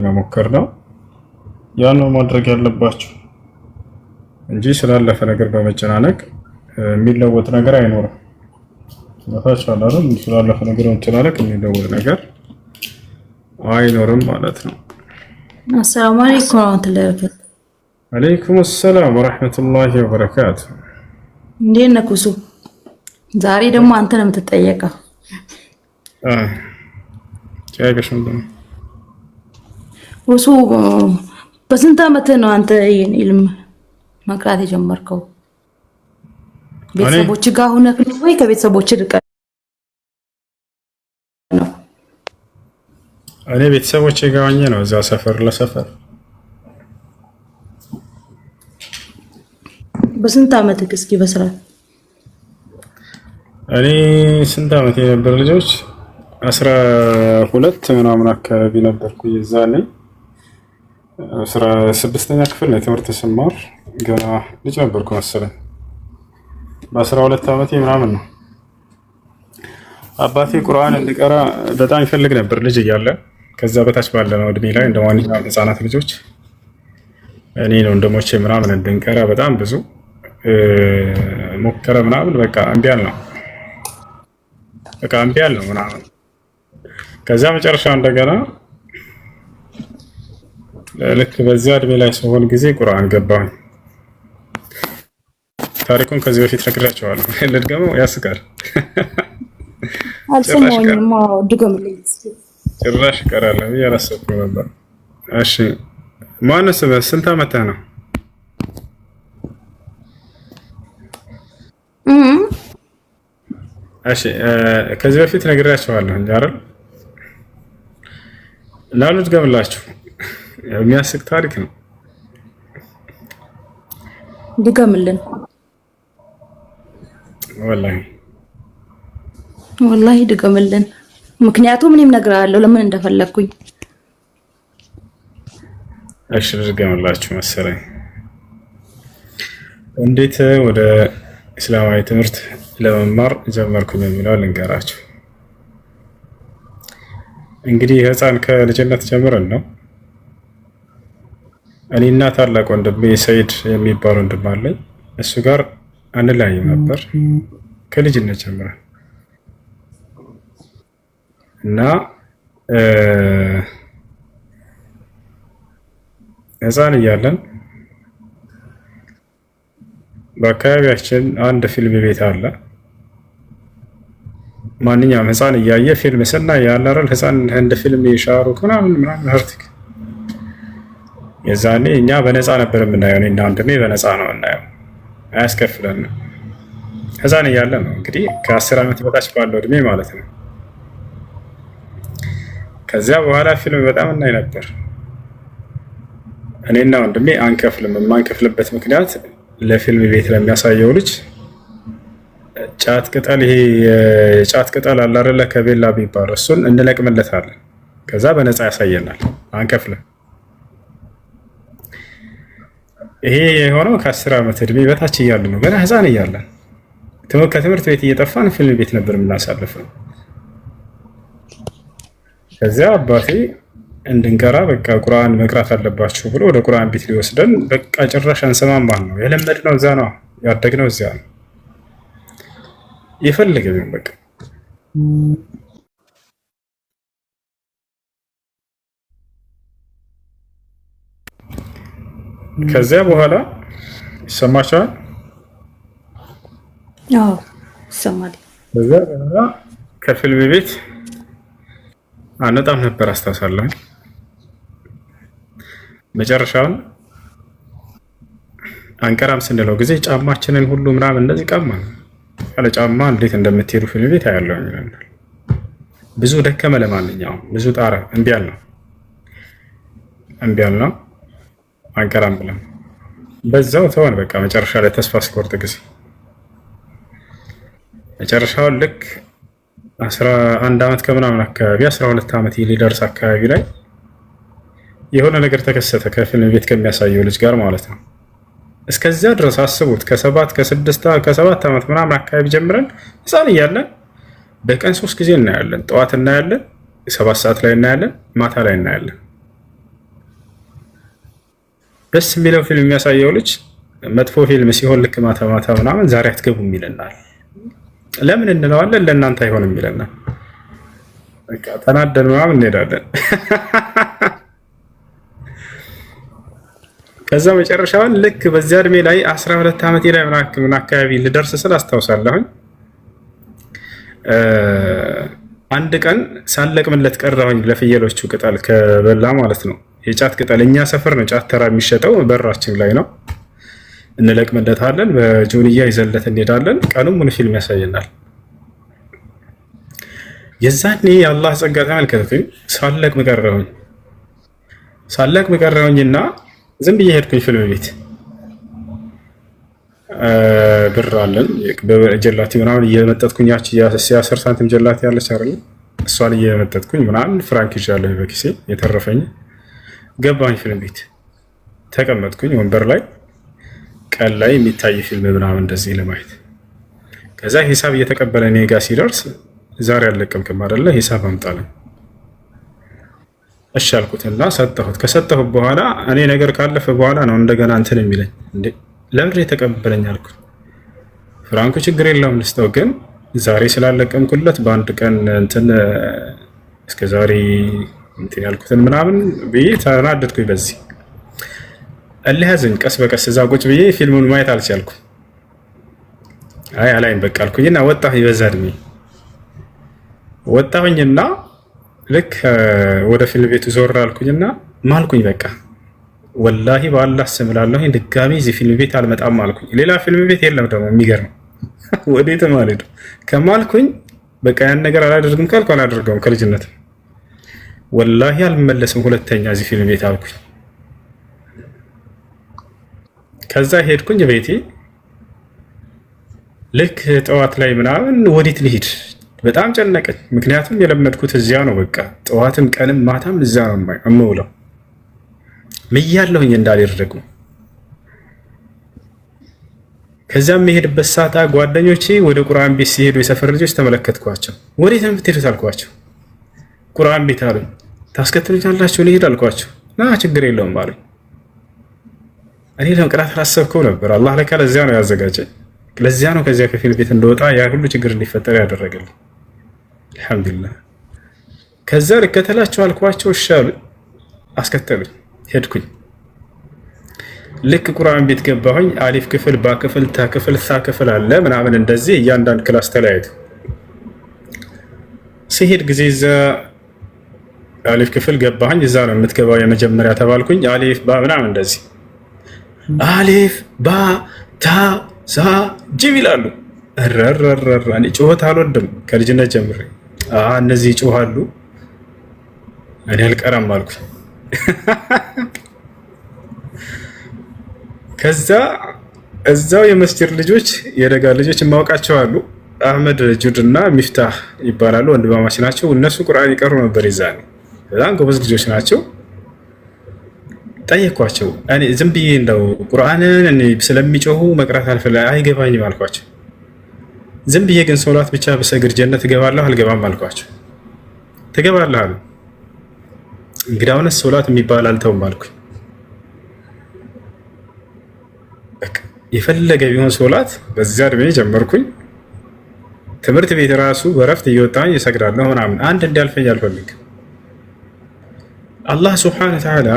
መሞከር ነው። ያን ነው ማድረግ ያለባችሁ እንጂ ስላለፈ ነገር በመጨናነቅ የሚለወጥ ነገር አይኖርም። ለታቻለ አይደል? ስላለፈ ነገር በመጨናነቅ የሚለወጥ ነገር አይኖርም ማለት ነው። አሰላሙ አለይኩም ወራህመቱላሂ ወበረካቱ። አለይኩም ሰላም ወራህመቱላሂ ወበረካቱ። እንዴት ነህ ኩሱ? ዛሬ ደግሞ አንተ ነው የምትጠየቀው። ቻይገሽ ምንድን ነው ኩሱ? በስንት ዓመት ነው አንተ ይሄን ኢልም መቅራት የጀመርከው? ቤተሰቦች ጋር ሆነህ ነው ወይ ከቤተሰቦች ርቀህ ነው? እኔ ቤተሰቦቼ ጋር ሆኜ ነው እዛ ሰፈር ለሰፈር። በስንት ዓመት እስኪ በስራ? እኔ ስንት ዓመት የነበር ልጆች 12 ምናምን አካባቢ ነበርኩ የዛኔ 16ኛ ክፍል ነው ትምህርት ስማር ገና ልጅ ነበርኩ መሰለኝ። በ12 ዓመቴ ምናምን ነው አባቴ ቁርአን እንድቀራ በጣም ይፈልግ ነበር ልጅ እያለ። ከዛ በታች ባለ ነው እድሜ ላይ እንደ ማንኛውም ህፃናት ልጆች እኔ ነው ወንድሞቼ ምናምን እንድንቀራ በጣም ብዙ ሞከረ ምናምን። በቃ እምቢ አልነው ምናምን። ከዛ መጨረሻ እንደገና ልክ በዚያ እድሜ ላይ ሲሆን ጊዜ ቁርአን ገባኝ። ታሪኩን ከዚህ በፊት ነግሬያቸዋለሁ። ልድገመው? ያስቃል። አልሰማሁኝም። ድገምልኝ። ጭራሽ እቀራለሁ ብዬ አላሰብኩም ነበር። እሺ ማነው ስምህ? ስንት ዓመትህ ነው? እሺ ከዚህ በፊት ነግሬያቸዋለሁ አይደል? ላሉ ድገምላችሁ። የሚያስቅ ታሪክ ነው። ድገምልን። ወላሂ ድገምልን። ምክንያቱም እኔም እነግርሃለሁ ለምን እንደፈለግኩኝ። እሺ ድገምላችሁ መሰለኝ። እንዴት ወደ እስላማዊ ትምህርት ለመማር ጀመርኩኝ የሚለው ልንገራችሁ። እንግዲህ ህፃን ከልጅነት ጀምረን ነው። እኔና ታላቅ ወንድሜ ሰይድ የሚባል ወንድም አለኝ። እሱ ጋር አንለያይም ነበር ከልጅነት ጀምረን እና ህፃን እያለን በአካባቢያችን አንድ ፊልም ቤት አለ። ማንኛውም ህፃን እያየ ፊልም ስናይ ያለ አይደል? ህፃን እንደ ፊልም የሻሩክ ምናምን ህርቲክ የዛኔ እኛ በነፃ ነበር የምናየው። እኔና ወንድሜ በነፃ ነው የምናየው፣ አያስከፍለንም። ህፃን እያለ ነው እንግዲህ ከ10 ዓመት በታች ባለው እድሜ ማለት ነው። ከዚያ በኋላ ፊልም በጣም እናይ ነበር። እኔና ወንድሜ አንከፍልም። የማንከፍልበት ምክንያት ለፊልም ቤት ለሚያሳየው ልጅ ጫት ቅጠል፣ ይሄ የጫት ቅጠል አለ አይደለ? ከቤላ ቢባል እሱን እንለቅምለታለን። ከዛ በነፃ ያሳየናል፣ አንከፍልም። ይሄ የሆነው ከ10 ዓመት እድሜ በታች እያሉ ነው፣ ገና ህፃን እያለን ከትምህርት ቤት እየጠፋን ፊልም ቤት ነበር የምናሳልፈው። ከዚያ አባቴ እንድንቀራ በቃ ቁርአን መቅራት አለባችሁ ብሎ ወደ ቁርአን ቤት ሊወስደን በቃ ጭራሽ አንሰማም ማለት ነው። የለመድነው እዛ ነው፣ ያደግነው እዚያ ነው። የፈለገ ቢሆን በቃ ከዚያ በኋላ ይሰማቸዋል። አዎ ይሰማል። ከዚያ በኋላ ከፊልም ቤት አንወጣም ነበር አስታውሳለሁ። መጨረሻውን አንቀራም ስንለው ጊዜ ጫማችንን ሁሉ ምናምን እንደዚህ ቀማ። ያለ ጫማ እንዴት እንደምትሄዱ ፊልም ቤት አያለው ይላል። ብዙ ደከመ። ለማንኛውም ብዙ ጣረ። እምቢ አልነው አንቀራም ብለን በዛው ተወን። በቃ መጨረሻ ላይ ተስፋ ሲቆርጥ ጊዜ መጨረሻውን ልክ 11 ዓመት ከምናምን አካባቢ 12 ዓመት ሊደርስ አካባቢ ላይ የሆነ ነገር ተከሰተ ከፊልም ቤት ከሚያሳየው ልጅ ጋር ማለት ነው። እስከዚያ ድረስ አስቡት፣ ከ7 ዓመት ምናምን አካባቢ ጀምረን ህፃን እያለን በቀን 3 ጊዜ እናያለን። ጠዋት እናያለን፣ 7 ሰዓት ላይ እናያለን፣ ማታ ላይ እናያለን። ደስ የሚለው ፊልም የሚያሳየው ልጅ መጥፎ ፊልም ሲሆን ልክ ማታ ማታ ምናምን ዛሬ አትገቡም ይለናል። ለምን እንለዋለን? ለእናንተ አይሆንም ይለናል። በቃ ተናደን ምናምን እንሄዳለን። ከዛ መጨረሻውን ልክ በዚያ እድሜ ላይ 12 ዓመቴ ላይ ምን አካባቢ ልደርስ ስል አስታውሳለሁኝ። አንድ ቀን ሳለቅምለት ቀረሁኝ ለፍየሎቹ ቅጠል ከበላ ማለት ነው። የጫት ቅጠል እኛ ሰፈር ነው ጫት ተራ የሚሸጠው በራችን ላይ ነው። እንለቅምለታለን፣ በጆንያ ይዘለት እንሄዳለን። ቀኑን ሙሉ ፊልም ያሳየናል። የዛኔ የአላህ ጸጋ ተመልከቱኝ። ሳለቅም ቀረሁኝና ዝም ብዬ ሄድኩኝ ፊልም ቤት። ብር አለን ጀላቲ ምናምን እየመጠጥኩኝ ያቺ የ10 ሳንቲም ጀላቲ ያለች አይደል? እሷን እየመጠጥኩኝ ምናምን ፍራንክ ይዣለሁ በኪሴ የተረፈኝ። ገባኝ ፊልም ቤት ተቀመጥኩኝ ወንበር ላይ፣ ቀን ላይ የሚታይ ፊልም ምናምን እንደዚህ ለማየት። ከዛ ሂሳብ እየተቀበለ እኔ ጋ ሲደርስ ዛሬ አልለቀምክም አይደለ ሂሳብ አምጣልኝ። እሺ አልኩትና ሰጠሁት። ከሰጠሁት በኋላ እኔ ነገር ካለፈ በኋላ ነው እንደገና እንትን የሚለኝ። እንዴ ለምንድን የተቀበለኝ አልኩት። ፍራንኩ ችግር የለውም ልስጠው፣ ግን ዛሬ ስላለቀምኩለት በአንድ ቀን እንትን እስከ ዛሬ እንትን ያልኩትን ምናምን ብዬ ተናደድኩኝ። በዚህ እልህ ቀስ በቀስ እዛ ቁጭ ብዬ ፊልሙን ማየት አልቻልኩም። አይ አላይም በቃ አልኩኝና ወጣሁ። በዛ እድሜ ወጣሁኝና ልክ ወደ ፊልም ቤቱ ዞር አልኩኝና ማልኩኝ። በቃ ወላሂ በአላህ ስም እላለሁ ድጋሚ እዚህ ፊልም ቤት አልመጣም አልኩኝ። ሌላ ፊልም ቤት የለም ደግሞ የሚገርም ወዴት ማለት ከማልኩኝ በቃ ያን ነገር አላደርግም ካልኩ አላደርገውም። ከልጅነት ወላሂ አልመለስም ሁለተኛ እዚህ ፊልም ቤት አልኩኝ። ከዛ ሄድኩኝ ቤቴ። ልክ ጠዋት ላይ ምናምን ወዴት ልሂድ በጣም ጨነቀኝ። ምክንያቱም የለመድኩት እዚያ ነው። በቃ ጠዋትም ቀንም ማታም እዚያ ነው የምውለው። ምያለሁኝ እንዳልደረጉ። ከዚያም የሄድበት ሰዓት ጓደኞቼ ወደ ቁርአን ቤት ሲሄዱ የሰፈር ልጆች ተመለከትኳቸው። ወዴት ነው የምትሄዱት አልኳቸው። ቁርአን ቤት አሉኝ። ታስከትሉኛላችሁ ልሄድ አልኳቸው። ና ችግር የለውም አሉኝ። እኔ ለመቅራት አላሰብከው ነበር። አላህ ለካ ለዚያ ነው ያዘጋጀኝ። ለዚያ ነው ከዚያ ከፊልም ቤት እንደወጣ ያ ሁሉ ችግር እንዲፈጠር ያደረገልኝ። አልሐምዱሊላህ። ከዛ ልከተላቸው አልኳቸው። እሺ አሉኝ። አስከተሉኝ። ሄድኩኝ። ልክ ቁርአን ቤት ገባሁኝ። አሊፍ ክፍል፣ ባ ክፍል፣ ታ ክፍል፣ ሳ ክፍል አለ ምናምን እንደዚህ እያንዳንድ ክላስ ተለያይቱ። ሲሄድ ጊዜ እዛ አሊፍ ክፍል ገባሁኝ። እዛ ነው የምትገባው የመጀመሪያ ተባልኩኝ። አሊፍ ባ ምናምን እንደዚህ አሊፍ ባ ታ ሳ ጅብ ይላሉ። ረረረረ እኔ ጩኸት አልወድም ከልጅነት ጀምሬ። እነዚህ ይጮሃሉ እኔ አልቀራም አልኩኝ። ከዛ እዛው የመስጂድ ልጆች የደጋ ልጆች የማውቃቸው አሉ። አህመድ ጁድና ሚፍታህ ይባላሉ። ወንድማማች ናቸው። እነሱ ቁርአን ይቀሩ ነበር ይዛኔ። በጣም ጎበዝ ልጆች ናቸው። ጠየኳቸው። እኔ ዝም ብዬ እንደው ቁርአንን ስለሚጮሁ መቅራት አይገባኝም አልኳቸው። ዝም ብዬ ግን ሶላት ብቻ በሰግድ ጀነት እገባለሁ አልገባም አልኳቸው። ትገባለህ አሉ። እንግዲያውንስ ሶላት የሚባል አልተውም አልኩኝ። የፈለገ ቢሆን ሶላት በዚያ እድሜ ጀመርኩኝ። ትምህርት ቤት ራሱ በረፍት እየወጣኝ እሰግዳለሁ ምናምን። አንድ እንዲያልፈኝ አልፈልግም። አላህ ሱብሓነሁ ወተዓላ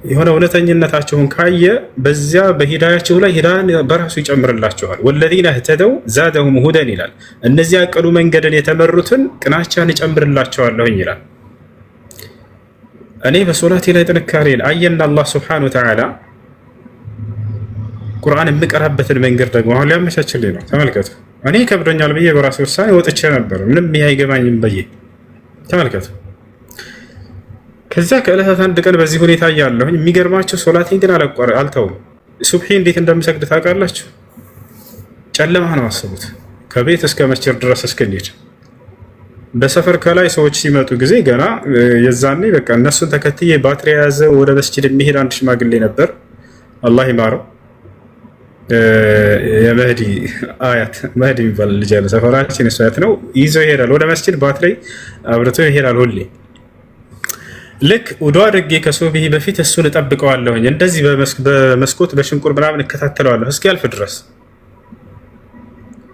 የሆነ እውነተኝነታቸውን ካየ በዚያ በሂዳያቸው ላይ ሂዳያን በራሱ ይጨምርላቸዋል። ወለዚነ እህተደው ዛደሁም ሁደን ይላል። እነዚያ ቅኑ መንገድን የተመሩትን ቅናቻን እጨምርላቸዋለሁኝ ይላል። እኔ በሶላቴ ላይ ጥንካሬን አየና አላህ ሱብሓነሁ ወተዓላ ቁርአን የምቀራበትን መንገድ ደግሞ አሁን ሊያመቻችልኝ ነው። ተመልከቱ። እኔ ከብዶኛል ብዬ በራሴ ውሳኔ ወጥቼ ነበር። ምንም ይሄ አይገባኝም ብዬ ተመልከቱ። ከዛ ከዕለታት አንድ ቀን በዚህ ሁኔታ እያለሁኝ የሚገርማቸው ሶላቴን ግን አልተውም። ሱብሒ እንዴት እንደምሰግድ ታውቃላችሁ? ጨለማ ነው አስቡት። ከቤት እስከ መስጂድ ድረስ እስክንሄድ በሰፈር ከላይ ሰዎች ሲመጡ ጊዜ ገና የዛኔ በቃ እነሱን ተከትዬ ባትሪ የያዘ ወደ መስጂድ የሚሄድ አንድ ሽማግሌ ነበር። አላህ ይማረው። የመህዲ አያት መህዲ የሚባል ልጅ ያለ ሰፈራችን እሱ አያት ነው። ይዞ ይሄዳል ወደ መስጂድ ባትሪ አብርቶ ይሄዳል ሁሌ። ልክ ውዱ አድርጌ ከሱብሂ በፊት እሱን እጠብቀዋለሁኝ። እንደዚህ በመስኮት በሽንቁር ምናምን እከታተለዋለሁ እስኪያልፍ ድረስ።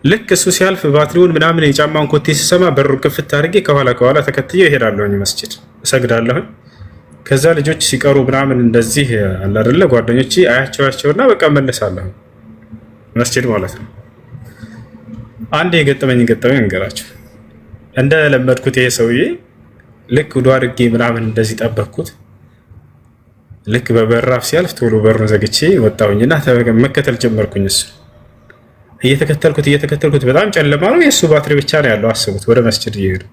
ልክ እሱ ሲያልፍ ባትሪውን ምናምን የጫማውን ኮቴ ሲሰማ በሩን ክፍት አድርጌ ከኋላ ተከትዬ እሄዳለሁኝ መስጂድ እሰግዳለሁኝ። ከዛ ልጆች ሲቀሩ ምናምን እንደዚህ አለ አይደለ ጓደኞቼ አያቸዋቸውና በቃ መለሳለሁ መስጂድ ማለት ነው። አንድ የገጠመኝ እንገራቸው። እንደለመድኩት ይሄ ሰውዬ ልክ ውዱ አድርጌ ምናምን እንደዚህ ጠበቅኩት። ልክ በበራፍ ሲያልፍ ቶሎ በሩን ዘግቼ ወጣሁኝና መከተል ጀመርኩኝ። እሱ እየተከተልኩት በጣም ጨለማ ነው። የእሱ ባትሪ ብቻ ነው ያለው። አስቡት። ወደ መስጂድ እየሄዱ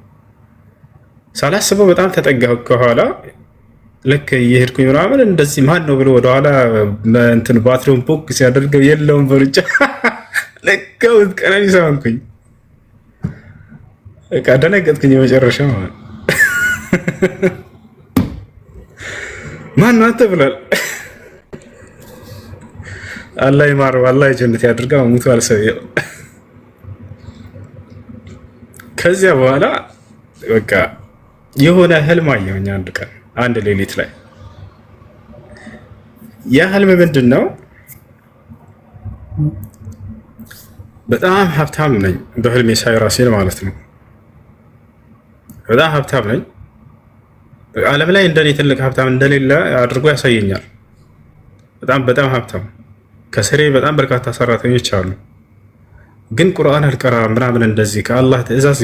ሳላስበው በጣም ተጠጋሁ ከኋላ። ልክ እየሄድኩኝ ምናምን እንደዚህ ማን ነው ብሎ ወደኋላ እንትን ባትሪውን ፖክ ሲያደርገው የለውም በሩጫ ለቀው ቀነኒሳ ሆንኩኝ። በቃ ደነገጥኩኝ። የመጨረሻ ማለት ማን ነው አንተ ብሏል። አላህ ይማረው፣ አላህ ጀነት ያድርገው። ሙቷል ሰውዬው። ከዚያ በኋላ በቃ የሆነ ህልም አየሁኝ አንድ ቀን አንድ ሌሊት ላይ። ያ ህልም ምንድን ነው? በጣም ሀብታም ነኝ በህልሜ ሳይ ራሴን ማለት ነው። በጣም ሀብታም ነኝ። ዓለም ላይ እንደኔ ትልቅ ሀብታም እንደሌለ አድርጎ ያሳየኛል። በጣም ሀብታም፣ ከስሬ በጣም በርካታ ሰራተኞች አሉ። ግን ቁርአን አልቀራ ምናምን እንደዚህ ከአላህ ትእዛዝ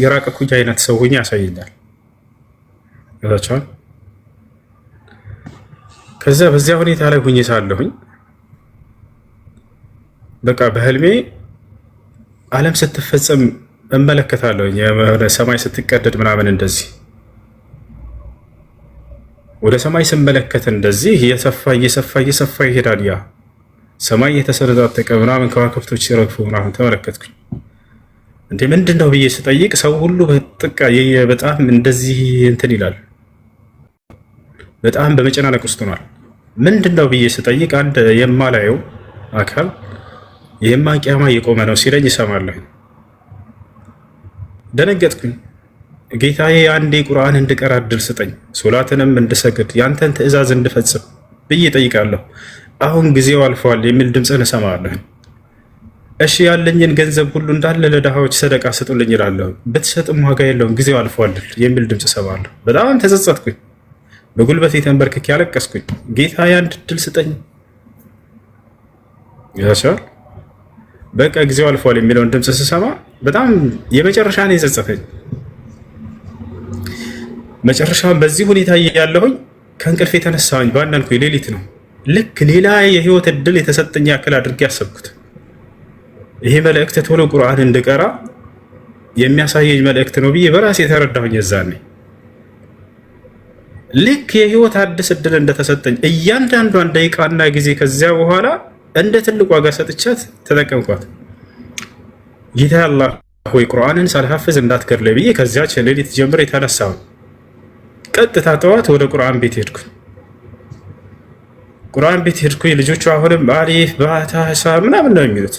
የራቀ ኩያ አይነት ሰው ሆኜ ያሳየኛል። ከዛ በዚያ ሁኔታ ላይ ሁኜ ሳለሁኝ በቃ በህልሜ ዓለም ስትፈጸም እመለከታለሁ። ወደ ሰማይ ስትቀደድ ምናምን እንደዚህ ወደ ሰማይ ስመለከት እንደዚህ እየሰፋ ይሄዳል። ያ ሰማይ የተሰነጣጠቀ ምናምን ከዋክብቶች ሲረግፉ ምናምን ተመለከትኩኝ። እንዴ ምንድን ነው ብዬ ስጠይቅ ሰው ሁሉ በጣም እንደዚህ እንትን ይላል። በጣም በመጨናነቅ ውስጥ ሆኗል። ምንድን ነው ብዬ ስጠይቅ አንድ የማላየው አካል ይሄማ ቂያማ እየቆመ ነው ሲለኝ ይሰማለሁ። ደነገጥኩኝ። ጌታዬ አንዴ ቁርአን እንድቀራ እድል ስጠኝ፣ ሶላትንም እንድሰግድ ያንተን ትእዛዝ እንድፈጽም ብዬ ጠይቃለሁ። አሁን ጊዜው አልፏል የሚል ድምፅን እሰማለሁ። እሺ ያለኝን ገንዘብ ሁሉ እንዳለ ለድሃዎች ሰደቃ ስጡልኝ እላለሁ። ብትሰጥም ዋጋ የለውም ጊዜው አልፏል የሚል ድምፅ እሰማለሁ። በጣም ተጸጸትኩኝ። በጉልበቴ ተንበርክኬ ያለቀስኩኝ። ጌታዬ አንድ እድል ስጠኝ። ያቻል በቃ ጊዜው አልፏል የሚለውን ድምፅ ስሰማ በጣም የመጨረሻ ነው የጸጸተኝ። መጨረሻም በዚህ ሁኔታ ያለሁኝ ከእንቅልፍ የተነሳሁኝ ባነንኩኝ። ሌሊት ነው። ልክ ሌላ የህይወት እድል የተሰጠኝ ያክል አድርጌ ያሰብኩት። ይሄ መልእክት ቶሎ ቁርአን እንድቀራ የሚያሳየኝ መልእክት ነው ብዬ በራሴ የተረዳሁኝ። የዛኔ ልክ የህይወት አዲስ እድል እንደተሰጠኝ እያንዳንዷን ደቂቃና ጊዜ ከዚያ በኋላ እንደ ትልቅ ዋጋ ሰጥቻት ተጠቀምኳት። ጌታ አላህ ሆይ ቁርአንን ሳልሐፍዝ እንዳትገድለኝ ብዬ ከዚያች ሌሊት ጀምሬ የተነሳሁ። ቀጥታ ጠዋት ወደ ቁርአን ቤት ሄድኩኝ። ልጆቹ አሁንም አሊፍ ባታ ሳ ምናምን ነው የሚሉት።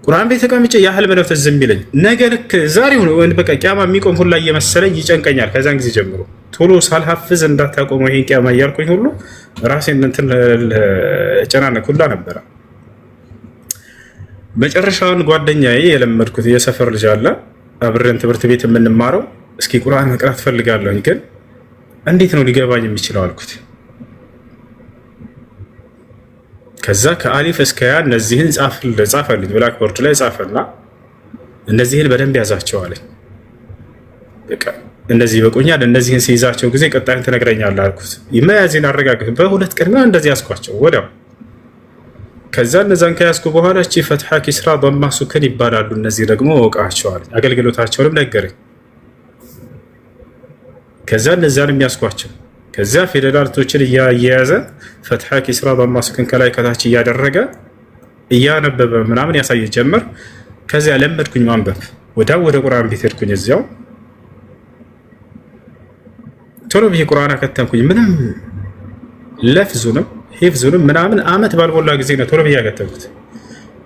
ቁርአን ቤት ተቀምጬ ያህል ነው ትዝ የሚለኝ ነገ ልክ ዛሬው ነው በቃ ቂያማ የሚቆም ሁላ እየመሰለኝ ይጨንቀኛል። ከዛን ጊዜ ጀምሮ ቶሎ ሳልሐፍዝ እንዳታቆመው ይሄን ቂያማ እያልኩኝ ሁሉ ራሴን እንትን ጨናነቅ ሁላ ነበረ። መጨረሻውን ጓደኛዬ የለመድኩት የሰፈር ልጅ አለ፣ አብረን ትምህርት ቤት የምንማረው። እስኪ ቁርአን መቅራት ፈልጋለሁኝ ግን እንዴት ነው ሊገባኝ የሚችለው አልኩት። ከዛ ከአሊፍ እስከ ያ እነዚህን ጻፈልኝ፣ ብላክቦርድ ላይ ጻፈና እነዚህን በደንብ ያዛቸው አለኝ። በቃ እነዚህ ይበቁኛል፣ እነዚህን ሲይዛቸው ጊዜ ቀጣይን ትነግረኛለህ አልኩት። መያዜን አረጋግጥ። በሁለት ቀን እንደዚህ ያዝኳቸው ወዲያው። ከዛ እነዛን ከያዝኩ በኋላ እቺ ፈትሐ፣ ኪስራ፣ ضማ፣ ሱክን ይባላሉ። እነዚህ ደግሞ ወቃቸዋል። አገልግሎታቸውንም ነገረኝ። ከዛ እነዛንም ያዝኳቸው። ከዛ ፊደላቶችን እያያዘ ፈትሐ፣ ኪስራ፣ ضማ፣ ሱክን ከላይ ከታች እያደረገ እያነበበ ምናምን ያሳየ ጀመር። ከዚያ ለመድኩኝ ማንበብ። ወዲያው ወደ ቁርአን ቤት ሄድኩኝ። እዚያው ቶሎ ብዬ ቁርአን አከተምኩኝ። ምንም ለፍዙንም ሂፍዙንም ምናምን አመት ባልሞላ ጊዜ ነው ቶሎ ብዬ ያከተምኩት።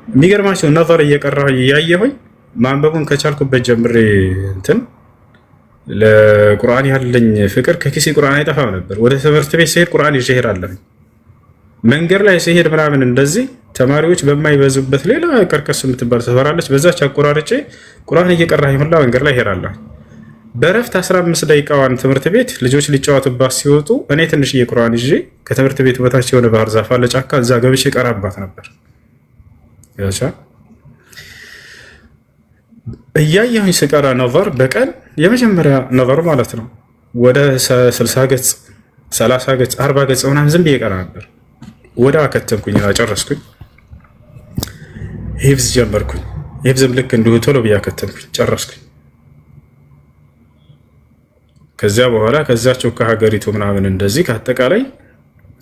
የሚገርማቸው ነዘር እየቀራሁ እያየሁኝ ማንበቡን ከቻልኩበት ጀምሬ እንትን ለቁርአን ያለኝ ፍቅር ከኪሴ ቁርአን አይጠፋም ነበር። ወደ ትምህርት ቤት ስሄድ ቁርአን ይዤ እሄዳለሁ። መንገድ ላይ ስሄድ ምናምን እንደዚህ ተማሪዎች በማይበዙበት ሌላ ቀርቀስ የምትባል ሰፈራለች። በዛች አቆራርጬ ቁርአን እየቀራሁኝ ሁላ መንገድ ላይ እሄዳለሁ። በረፍት 15 ደቂቃዋን ትምህርት ቤት ልጆች ሊጫወቱባት ሲወጡ እኔ ትንሽዬ ቁርአን ይዤ ከትምህርት ቤት በታች የሆነ ባህር ዛፍ አለ ጫካ፣ እዛ ገብቼ ቀራባት ነበር። እያየሁኝ ስቀራ ነቨር በቀን የመጀመሪያ ነቨር ማለት ነው ወደ 60 ገጽ 30 ገጽ 40 ገጽ ምናምን ዝም ብዬ ቀራ ነበር። ወደ አከተምኩኝ ጨረስኩኝ። ሂፍዝ ጀመርኩኝ። ሂፍዝም ልክ እንዲሁ ቶሎ ብዬ አከተምኩኝ ጨረስኩኝ። ከዚያ በኋላ ከዛቸው ከሀገሪቱ ምናምን እንደዚህ ከአጠቃላይ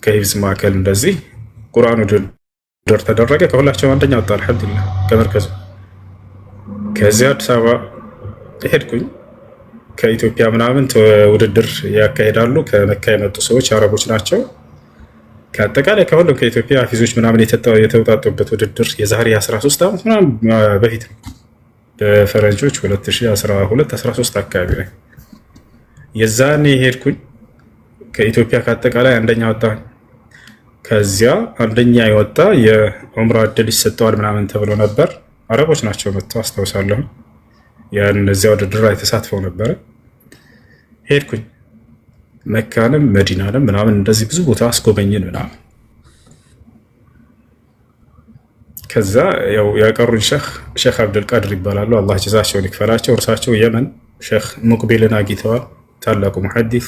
ከሂፍዝ ማዕከል እንደዚህ ቁርአን ውድድር ተደረገ። ከሁላቸው አንደኛ ወጣ አልሐምዱሊላህ ከመርከዙ። ከዚያ አዲስ አበባ ሄድኩኝ። ከኢትዮጵያ ምናምን ውድድር ያካሄዳሉ። ከመካ የመጡ ሰዎች አረቦች ናቸው። ከአጠቃላይ ከሁሉም ከኢትዮጵያ ሀፊዞች ምናምን የተውጣጡበት ውድድር የዛሬ 13 ዓመት ምናምን በፊት ነው። በፈረንጆች 2012-13 አካባቢ ላይ የዛኔ ሄድኩኝ። ከኢትዮጵያ ከአጠቃላይ አንደኛ ወጣሁኝ። ከዚያ አንደኛ የወጣ የዑምራ እድል ይሰጠዋል ምናምን ተብሎ ነበር። አረቦች ናቸው መጥተው አስታውሳለሁ። ያን እዚያ ውድድር ላይ ተሳትፈው ነበረ። ሄድኩኝ መካንም መዲናንም ምናምን እንደዚህ ብዙ ቦታ አስጎበኝን ምናምን። ከዛ ያው ያቀሩን ሼክ አብዱልቃድር ይባላሉ። አላህ ጀዛቸውን ይክፈላቸው። እርሳቸው የመን ሼክ ሙቅቢልን አግኝተዋል። ታላቁ ሙሐዲስ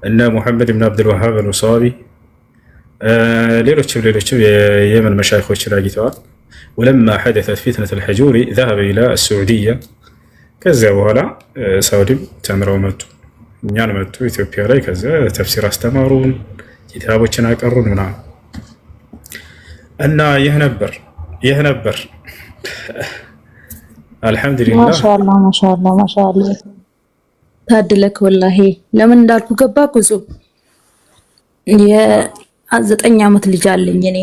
እነ ሙሐመድ ብን አብዱልዋሃብ አልወሳቢ ሌሎችም የየመን መሻይኾችን አግኝተዋል። ወለማ ሐደተት ፊትነት አልሐጁሪ ذهب الى السعوديه። ከዚያ በኋላ ሳውዲም ተምረው መጡ። እኛን መጡ ኢትዮጵያ ላይ። ከዚያ ተፍሲር አስተማሩን፣ ኪታቦችን አቀሩን ምናምን እና ይህ ነበር አልሐምዱሊላህ። ማሻአላህ ታድለክ ወላሂ። ለምን እንዳልኩ ገባ ኩዙ የ9 ዓመት ልጅ አለኝ እኔ።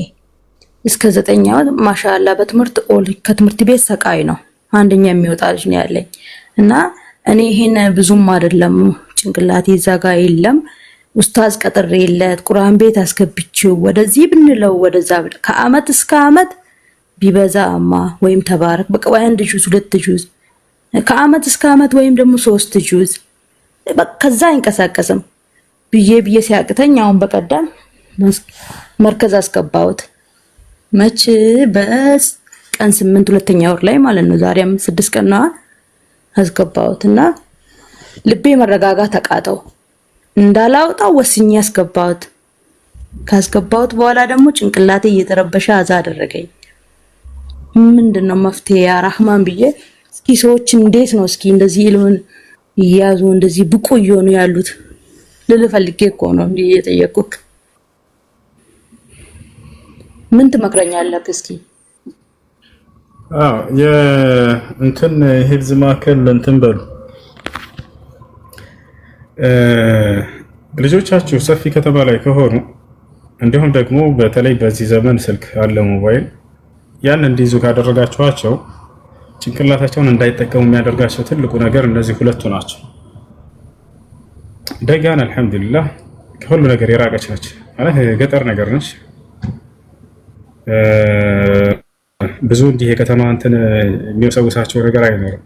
እስከ 9 ዓመት ማሻአላህ በትምህርት ከትምህርት ቤት ሰቃይ ነው። አንደኛ የሚወጣ ልጅ ነው ያለኝ እና እኔ ይሄን ብዙም አይደለም ጭንቅላቴ ዘጋ የለም። ኡስታዝ ቀጥሬለት ቁርአን ቤት አስገብቼው ወደዚህ ብንለው ወደዛ ከአመት እስከ አመት ቢበዛማ ወይም ተባረክ በቃ ወይ 1 ጁዝ 2 ጁዝ ከአመት እስከ አመት ወይም ደግሞ 3 ጁዝ ከዛ አይንቀሳቀስም ብዬ ሲያቅተኝ አሁን በቀደም መርከዝ አስገባሁት። መች በቀን 8 ሁለተኛ ወር ላይ ማለት ነው። ዛሬ 6 ቀን ነው አስገባሁትና ልቤ መረጋጋት አቃተው። እንዳላውጣው ወስኜ አስገባሁት። ካስገባሁት በኋላ ደግሞ ጭንቅላቴ እየተረበሸ አዛ አደረገኝ። ምንድነው መፍትሄ ያ ረህማን ብዬ እስኪ ሰዎች እንዴት ነው እስኪ እንደዚህ ኢልምን ይያዙ እንደዚህ ብቁ እየሆኑ ያሉት ልልፈልጌ እኮ ነው እንዴ እየጠየቅኩክ። ምን ትመክረኛለህ እስኪ? እንትን ሂፍዝ ማዕከል እንትን በሉ ልጆቻችሁ ሰፊ ከተማ ላይ ከሆኑ እንዲሁም ደግሞ በተለይ በዚህ ዘመን ስልክ አለ ሞባይል፣ ያን እንዲይዙ ካደረጋችኋቸው ጭንቅላታቸውን እንዳይጠቀሙ የሚያደርጋቸው ትልቁ ነገር እነዚህ ሁለቱ ናቸው። ደጋን አልሐምዱሊላህ ከሁሉ ነገር የራቀች ነች ማለት ገጠር ነገር ነች። ብዙ እንዲህ የከተማ እንትን የሚወሰውሳቸው ነገር አይኖርም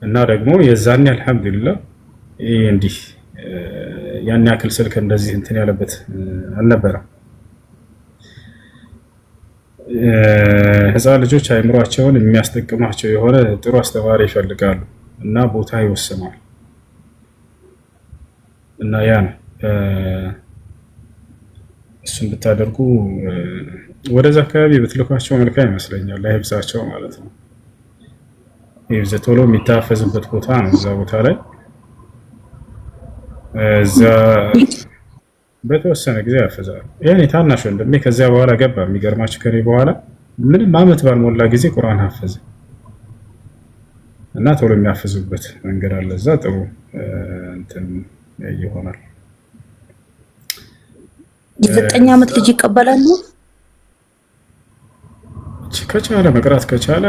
እና ደግሞ የዛኔ አልሐምዱሊላህ እንዲህ ያን ያክል ስልክ እንደዚህ እንትን ያለበት አልነበረም። ህፃን ልጆች አይምሯቸውን የሚያስጠቅማቸው የሆነ ጥሩ አስተማሪ ይፈልጋሉ እና ቦታ ይወስናል እና ያን እሱን ብታደርጉ ወደዛ አካባቢ ብትልኳቸው መልካም ይመስለኛል። ለህብዛቸው ማለት ነው። ይብዘ ቶሎ የሚታፈዝበት ቦታ ነው። እዛ ቦታ ላይ እዛ በተወሰነ ጊዜ ያፈዛል። ያኔ ታናሽ ወንድሜ ከዚያ በኋላ ገባ። የሚገርማችሁ ከኔ በኋላ ምንም አመት ባልሞላ ጊዜ ቁርአን ሐፈዘ እና ቶሎ የሚያፈዙበት መንገድ አለ። እዛ ጥሩ እንትን ይሆናል። የ9 ዓመት ልጅ ይቀበላሉ። ከቻለ መቅራት ከቻለ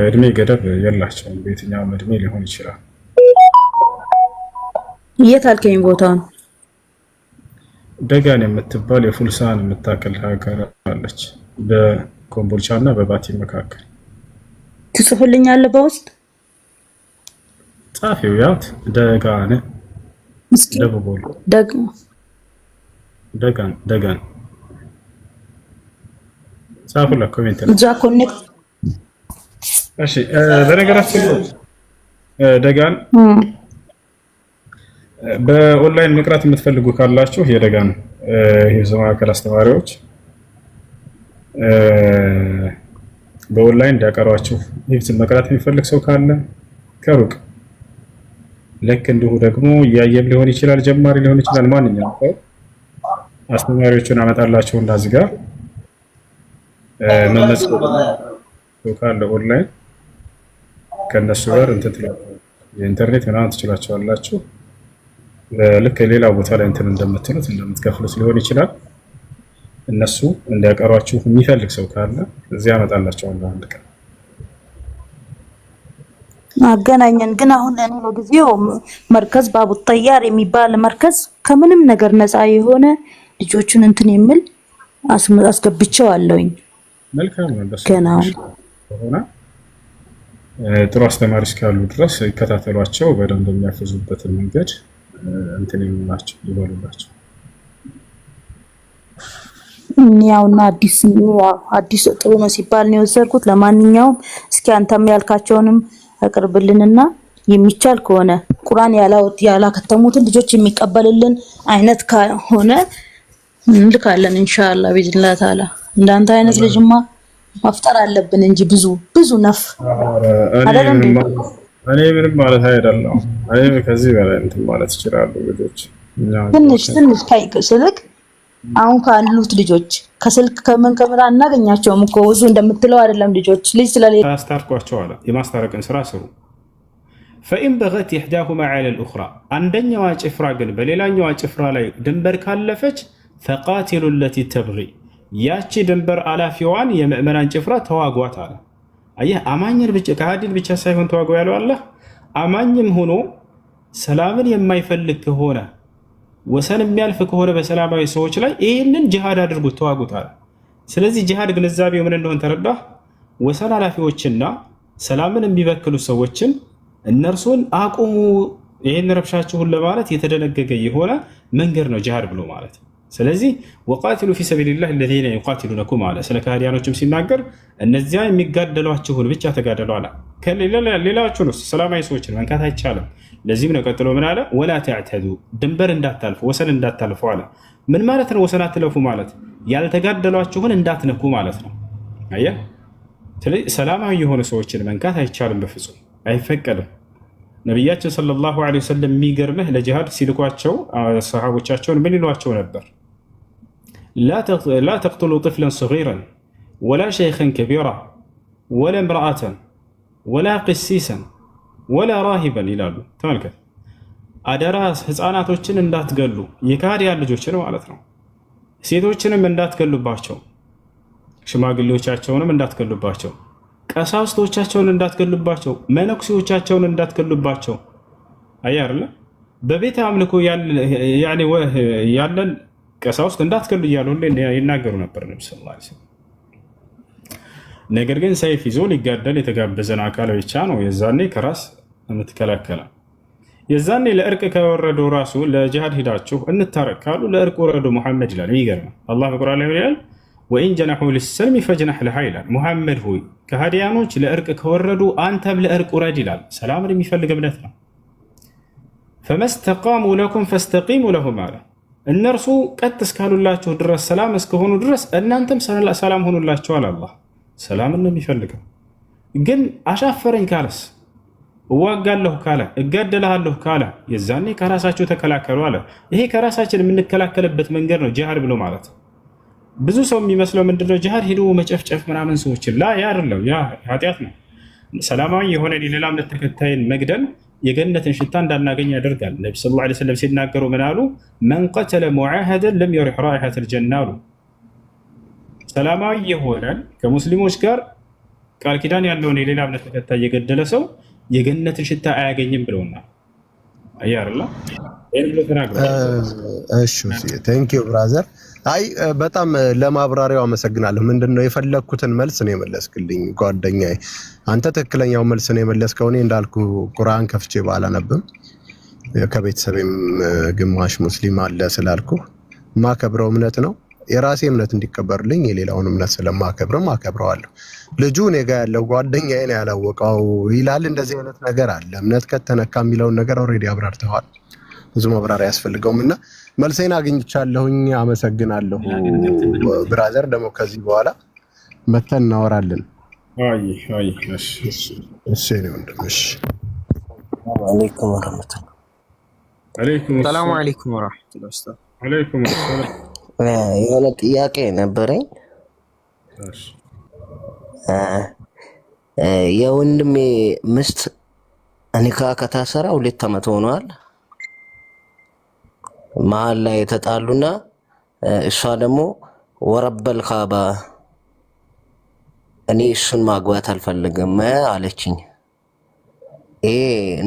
እድሜ ገደብ የላቸውም። በየትኛውም እድሜ ሊሆን ይችላል። የት አልከኝ ቦታውን? ደጋን የምትባል የፉልሳን የምታክል ሀገር አለች በኮምቦልቻ እና በባቲ መካከል። ትጽፍልኛለህ በውስጥ? ጻፊው ያት ደጋን ደቡብ ወሎ ደጋን ጻፉላ ኮሜንት ላይ እዛ ኮኔክት። እሺ በነገራችን ደጋን በኦንላይን መቅራት የምትፈልጉ ካላችሁ የደጋን ሂፍዝ ማዕከል አስተማሪዎች በኦንላይን እንዲያቀሯችሁ ሂፍዝ መቅራት የሚፈልግ ሰው ካለ ከሩቅ ልክ እንዲሁ ደግሞ እያየም ሊሆን ይችላል፣ ጀማሪ ሊሆን ይችላል። ማንኛውም ሰው አስተማሪዎቹን አመጣላችሁ እና እዚህ ጋር መመዝገብ ካለ ኦንላይን ከነሱ ጋር እንትን የኢንተርኔት ምናምን ትችላቸዋላችሁ። ልክ ሌላ ቦታ ላይ እንትን እንደምትሉት እንደምትከፍሉት ሊሆን ይችላል። እነሱ እንዲያቀሯችሁ የሚፈልግ ሰው ካለ እዚህ አመጣላቸዋለሁ አንድ ቀን አገናኘን። ግን አሁን እኔ ለጊዜው መርከዝ ባቡ ጠያር የሚባል መርከዝ ከምንም ነገር ነፃ የሆነ ልጆቹን እንትን የሚል አስገብቼው አለውኝ። መልካም ነው። ሆነ ጥሩ አስተማሪ እስካሉ ድረስ ይከታተሏቸው። በደንብ የሚያፈዙበትን መንገድ እንትን ይሉላቸው ይበሉላቸው። ያውና አዲስ ጥሩ ነው ሲባል ነው የወሰድኩት። ለማንኛውም እስኪ አንተም ያልካቸውንም አቅርብልንና የሚቻል ከሆነ ቁርአን ያላከተሙትን ልጆች የሚቀበልልን አይነት ከሆነ እንልካለን ኢንሻአላህ ቢዝነላህ ተዓላ። እንዳንተ አይነት ልጅማ መፍጠር አለብን እንጂ ብዙ ነፍ እኔ ምንም ማለት አይደለም። እኔ ከዚህ በላይ እንትን ማለት ይችላሉ ልጆች። ትንሽ ስልክ አሁን ካሉት ልጆች ከስልክ ከምን አናገኛቸውም እኮ ብዙ እንደምትለው አይደለም። ልጆች ልጅ ስለሌለ አስታርቋቸው አለ። የማስታረቅን ስራ ስሩ። ፈኢን በገት ኢሕዳሁማ ዐለ ልኡኽራ አንደኛዋ ጭፍራ ግን በሌላኛዋ ጭፍራ ላይ ድንበር ካለፈች ፈቃቲሉ ለቲ ተብጊ ያቺ ድንበር አላፊዋን የምእመናን ጭፍራ ተዋጓት አለ። አየህ አማኝን ብቻ ከሃዲን ብቻ ሳይሆን ተዋጉ ያለው አላህ አማኝም ሆኖ ሰላምን የማይፈልግ ከሆነ ወሰን የሚያልፍ ከሆነ በሰላማዊ ሰዎች ላይ ይህንን ጂሃድ አድርጉት ተዋጉታል። ስለዚህ ጂሃድ ግንዛቤው ምን እንደሆነ ተረዳህ? ወሰን ኃላፊዎችና ሰላምን የሚበክሉ ሰዎችን እነርሱን አቁሙ፣ ይህን ረብሻችሁን ለማለት የተደነገገ የሆነ መንገድ ነው ጂሃድ ብሎ ማለት። ስለዚህ ወቃቲሉ ፊ ሰቢልላህ الذين يقاتلونكم አለ። ስለ ካህዲያኖችም ሲናገር እነዚያ የሚጋደሏችሁን ብቻ ተጋደሉ አለ። ሌላዎቹን ሰላማዊ ሰዎችን መንካት አይቻልም። ለዚህም ነው ቀጥሎ ምን አለ? ወላ ተዕተዱ ድንበር እንዳታልፉ ወሰን እንዳታልፉ አለ። ምን ማለት ነው? ወሰን አትለፉ ማለት ያልተጋደሏችሁን እንዳትነኩ ማለት ነው። አየህ፣ ስለዚህ ሰላማዊ የሆኑ ሰዎችን መንካት አይቻልም፣ በፍጹም አይፈቀድም። ነቢያችን ሰለላሁ ዐለይሂ ወሰለም የሚገርምህ ለጂሃድ ሲልኳቸው ሰሃቦቻቸውን ምን ይሏቸው ነበር? ላ ተቅቱሉ ጥፍለን ሰጊረን ወላ ሸይኸን ከቢራ ወላ እምረአተን ወላ ቅሲሰን ወላ ራሂበን ይላሉ። ተመልከት፣ አደራ ህፃናቶችን እንዳትገሉ፣ የካህዲያን ልጆችን ማለት ነው። ሴቶችንም እንዳትገሉባቸው፣ ሽማግሌዎቻቸውንም እንዳትገሉባቸው፣ ቀሳውስቶቻቸውን እንዳትገሉባቸው፣ መነኩሴዎቻቸውን እንዳትገሉባቸው። አየህ አይደለ? በቤተ አምልኮ ያለን ቀሳውስት እንዳትገሉ እያሉ ይናገሩ ነበር ነቢ ሰለላሁ ዐለይሂ ወሰለም። ነገር ግን ሰይፍ ይዞ ሊጋደል የተጋበዘን አካል ብቻ ነው የዛኔ ከራስ የምትከላከለው። የዛኔ ለእርቅ ከወረዱ ራሱ ለጂሃድ ሂዳችሁ እንታረቅ ካሉ ለእርቅ ወረዱ ሙሐመድ ይላል። ይገርማል። አላህ በቁርአን ላይ ይላል ወኢን ጀነሑ ሊሰልሚ ፈጅነሕ ለሃ ይላል። ሙሐመድ ሆይ ከሃዲያኖች ለእርቅ ከወረዱ አንተም ለእርቅ ውረድ ይላል። ሰላምን የሚፈልግ እምነት ነው። ፈመስተቃሙ ለኩም ፈስተቂሙ ለሁም አለ። እነርሱ ቀጥ እስካሉላችሁ ድረስ ሰላም እስከሆኑ ድረስ እናንተም ሰላም ሆኑላቸዋል። አላህ ሰላምን ነው የሚፈልገው። ግን አሻፈረኝ ካለስ፣ እዋጋለሁ ካለ፣ እጋደላለሁ ካለ የዛኔ ከራሳችሁ ተከላከሉ አለ። ይሄ ከራሳችን የምንከላከልበት መንገድ ነው ጂሃድ ብሎ ማለት። ብዙ ሰው የሚመስለው ምንድነው? ጂሃድ ሄዶ መጨፍጨፍ ምናምን ሰዎችን ላ ያ አይደለም፣ ያ ኃጢአት ነው። ሰላማዊ የሆነ የሌላ እምነት ተከታይን መግደል የገነትን ሽታ እንዳናገኝ ያደርጋል። ነቢ ሰለላሁ ዐለይሂ ወሰለም ሲናገሩ ምን አሉ? መን ቀተለ ሙዓሀደን ለም የሪሕ ራኢሐተል ጀና አሉ። ሰላማዊ የሆነን ከሙስሊሞች ጋር ቃል ኪዳን ያለውን የሌላ እምነት ተከታይ የገደለ ሰው የገነትን ሽታ አያገኝም ብለውና። አያርላ ይሄን ብሎ ተናግሯል። እሺ ቴንክ ዩ ብራዘር። አይ በጣም ለማብራሪያው አመሰግናለሁ። ምንድነው የፈለኩትን መልስ ነው የመለስክልኝ ጓደኛዬ። አንተ ትክክለኛው መልስ ነው የመለስከው። እኔ እንዳልኩ ቁርአን ከፍቼ ባላነብም ከቤተሰቤም ግማሽ ሙስሊም አለ ስላልኩ ማከብረው እምነት ነው። የራሴ እምነት እንዲከበርልኝ የሌላውን እምነት ስለማከብርም አከብረዋለሁ። ልጁ እኔ ጋር ያለው ጓደኛዬ ነው ያላወቀው ይላል። እንደዚህ አይነት ነገር አለ። እምነት ከተነካ የሚለውን ነገር ኦልሬዲ አብራርተዋል። ብዙ ማብራሪያ ያስፈልገውም እና መልሴን አግኝቻለሁኝ። አመሰግናለሁ ብራዘር። ደግሞ ከዚህ በኋላ መተን እናወራለን። አይ አይ እሺ ነው ወንድምሽ። አለይኩም ወራህመቱላህ። አለይኩም ሰላም አለይኩም ወራህመቱላህ። አለይኩም ሰላም። የሆነ ጥያቄ ነበረኝ። የወንድሜ ምስት ኒካ ከታሰረ 2 ዓመት ሆኗል። መሀል ላይ የተጣሉና እሷ ደግሞ ወረበል ካባ እኔ እሱን ማግባት አልፈልግም አለችኝ። ይሄ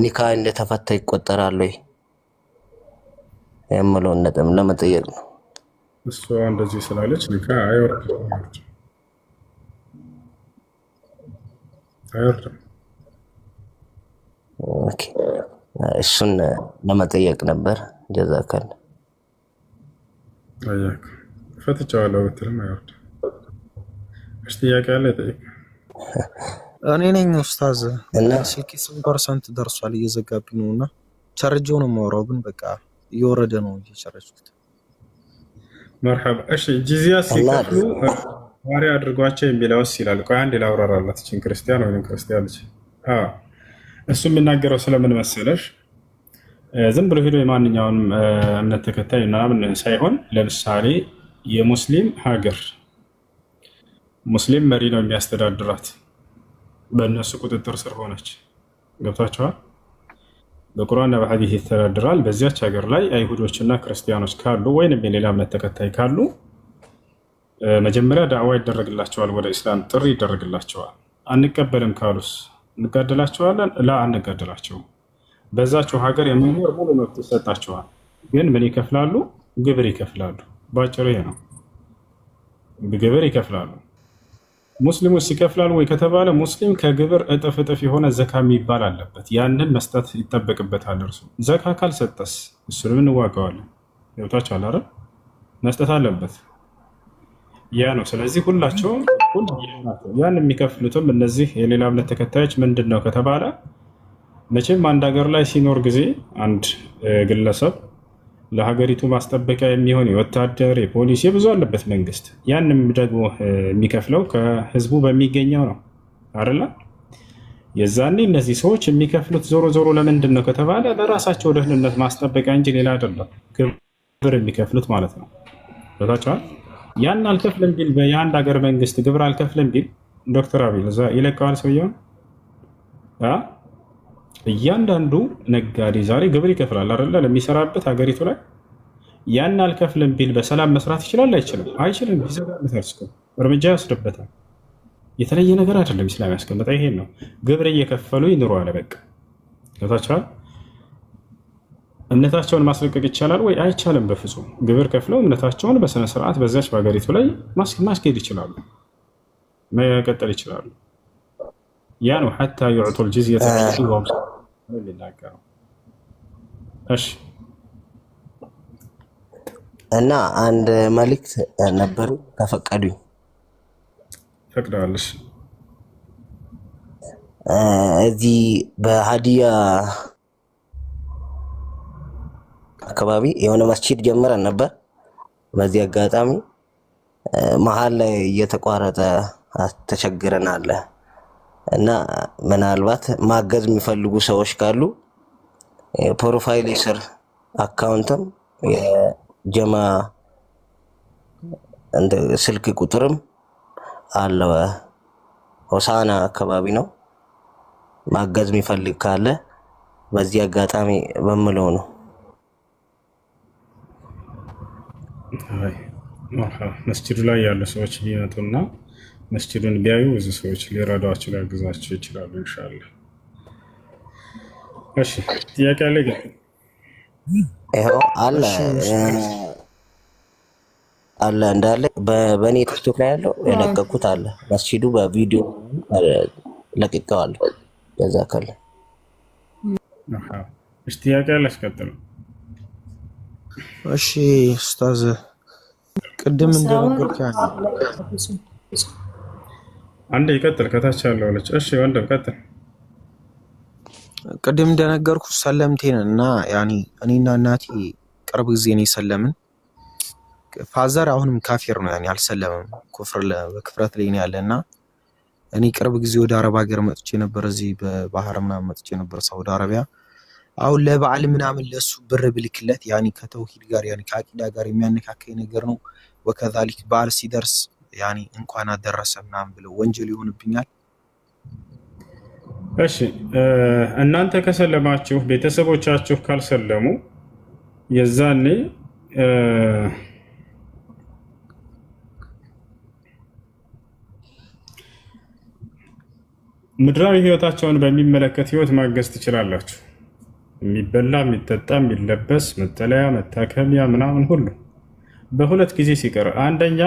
ኒካ እንደተፈታ ይቆጠራል ወይ የምለውን ነጥብ ለመጠየቅ ነው። እሷ እንደዚህ ስላለች ኒካ አይወርድም። ኦኬ እሱን ለመጠየቅ ነበር። ጀዛከል አያክ ፈትቻለሁ ብትልም አይወርድም። እሺ ጥያቄ አለ ጠይቅ። እኔ ነኝ ኡስታዝ እና ስልኬ 8% ደርሷል እየዘጋብኝ ነውና ቻርጅው ነው የማወራው፣ ግን በቃ እየወረደ ነው እየጨረስኩት። መርሐባ። እሺ ጂዚያ ሲከፍሉ ባሪያ አድርጓቸው የሚለውስ ይላል። ቆይ አንዴ ላውራራላት። እቺን ክርስቲያን ወይንም ክርስቲያን ልጅ እሱ የሚናገረው ስለምን መሰለሽ? ዝም ብሎ ሄዶ የማንኛውንም እምነት ተከታይ ምናምን ሳይሆን ለምሳሌ የሙስሊም ሀገር ሙስሊም መሪ ነው የሚያስተዳድራት፣ በእነሱ ቁጥጥር ስር ሆነች። ገብቷቸዋል። በቁርአንና በሐዲስ ይተዳድራል። በዚያች ሀገር ላይ አይሁዶችና ክርስቲያኖች ካሉ ወይንም የሌላ እምነት ተከታይ ካሉ መጀመሪያ ዳዕዋ ይደረግላቸዋል፣ ወደ ኢስላም ጥሪ ይደረግላቸዋል። አንቀበልም ካሉስ እንጋደላቸዋለን? ላ አንጋደላቸውም። በዛቸው ሀገር የመኖር ሙሉ መብት ይሰጣቸዋል። ግን ምን ይከፍላሉ? ግብር ይከፍላሉ። ባጭሩ ይሄ ነው። ግብር ይከፍላሉ። ሙስሊሞች ይከፍላሉ ወይ ከተባለ ሙስሊም ከግብር እጥፍ የሆነ ዘካ የሚባል አለበት። ያንን መስጠት ይጠበቅበታል። እርሱ ዘካ ካልሰጠስ እሱንም እንዋጋዋለን። ይወጣቻል አይደል? መስጠት አለበት። ያ ነው። ስለዚህ ሁላቸውም ያን የሚከፍሉትም እነዚህ የሌላ እምነት ተከታዮች ምንድን ነው ከተባለ መቼም አንድ ሀገር ላይ ሲኖር ጊዜ አንድ ግለሰብ ለሀገሪቱ ማስጠበቂያ የሚሆን የወታደር የፖሊስ የብዙ አለበት መንግስት። ያንም ደግሞ የሚከፍለው ከህዝቡ በሚገኘው ነው አይደለ? የዛኔ እነዚህ ሰዎች የሚከፍሉት ዞሮ ዞሮ ለምንድን ነው ከተባለ ለራሳቸው ደህንነት ማስጠበቂያ እንጂ ሌላ አይደለም። ግብር የሚከፍሉት ማለት ነው። ቦታቸዋል። ያን አልከፍልም ቢል የአንድ ሀገር መንግስት ግብር አልከፍልም ቢል ዶክተር አብይ እዛ ይለቀዋል ሰውየውን። እያንዳንዱ ነጋዴ ዛሬ ግብር ይከፍላል አይደለ? ለሚሰራበት ሀገሪቱ ላይ ያን አልከፍልም ቢል በሰላም መስራት ይችላል? አይችልም። አይችልም። ይዘጋበታል፣ እስኮ እርምጃ ይወስድበታል። የተለየ ነገር አይደለም ኢስላም ያስቀመጠ ይሄን ነው። ግብር እየከፈሉ ይኑሩ አለ። በቃ ገብታችኋል? እምነታቸውን ማስለቀቅ ይቻላል ወይ? አይቻልም በፍጹም። ግብር ከፍለው እምነታቸውን በስነ ስርዓት በዛች በሀገሪቱ ላይ ማስኬድ ይችላሉ፣ መቀጠል ይችላሉ። ያ ነው ሐታ يعطوا الجزية وهم የሚናገረው። እሺ እና አንድ መልእክት ነበር ከፈቀዱኝ። ፈቅደዋለሽ? እዚህ በሀዲያ አካባቢ የሆነ መስጂድ ጀምረን ነበር። በዚህ አጋጣሚ መሀል ላይ እየተቋረጠ ተቸግረናል እና ምናልባት ማገዝ የሚፈልጉ ሰዎች ካሉ ፕሮፋይል ስር አካውንትም የጀማ ስልክ ቁጥርም አለ። ሆሳና አካባቢ ነው። ማገዝ የሚፈልግ ካለ በዚህ አጋጣሚ በምለው ነው። መስጂዱ ላይ ያሉ ሰዎች ቢመጡና መስጂዱን ቢያዩ ብዙ ሰዎች ሊረዷቸው ሊያግዛቸው ይችላሉ ኢንሻአላህ። እሺ ጥያቄ አለ ግን ይኸው አለ አለ እንዳለ በእኔ ቲክቶክ ላይ ያለው የለቀኩት አለ። መስጂዱ በቪዲዮ ለቅቄዋለሁ። ጀዛከላ። እሺ ጥያቄ አላስቀጥልም። እሺ ኡስታዝ ቅድም እንደነገርኩህ አንዴ ይቀጥል። ከታች ያለው ልጅ እሺ ወንድም ቀጥል። ቅድም እንደነገርኩህ ሰለምቴን እና ያኒ እኔና እናቴ ቅርብ ጊዜ ነው የሰለምን። ፋዘር አሁንም ካፊር ነው፣ ያኒ አልሰለምም፣ በክፍረት ላይ ነው ያለና እኔ ቅርብ ጊዜ ወደ አረብ ሀገር መጥቼ ነበር። እዚህ በባህር ምናምን መጥቼ ነበር ሳውዲ አረቢያ። አሁን ለበዓል ምናምን ለሱ ብር ብልክለት ያኒ ከተውሂድ ጋር ያኒ ከአቂዳ ጋር የሚያነካከኝ ነገር ነው። ወከዛሊክ በዓል ሲደርስ ያኒ እንኳን አደረሰ ምናምን ብለው ወንጀል ይሆንብኛል። እሺ እናንተ ከሰለማችሁ ቤተሰቦቻችሁ ካልሰለሙ የዛኔ ምድራዊ ህይወታቸውን በሚመለከት ህይወት ማገዝ ትችላላችሁ። የሚበላ የሚጠጣ የሚለበስ መጠለያ መታከሚያ ምናምን ሁሉ በሁለት ጊዜ ሲቀር፣ አንደኛ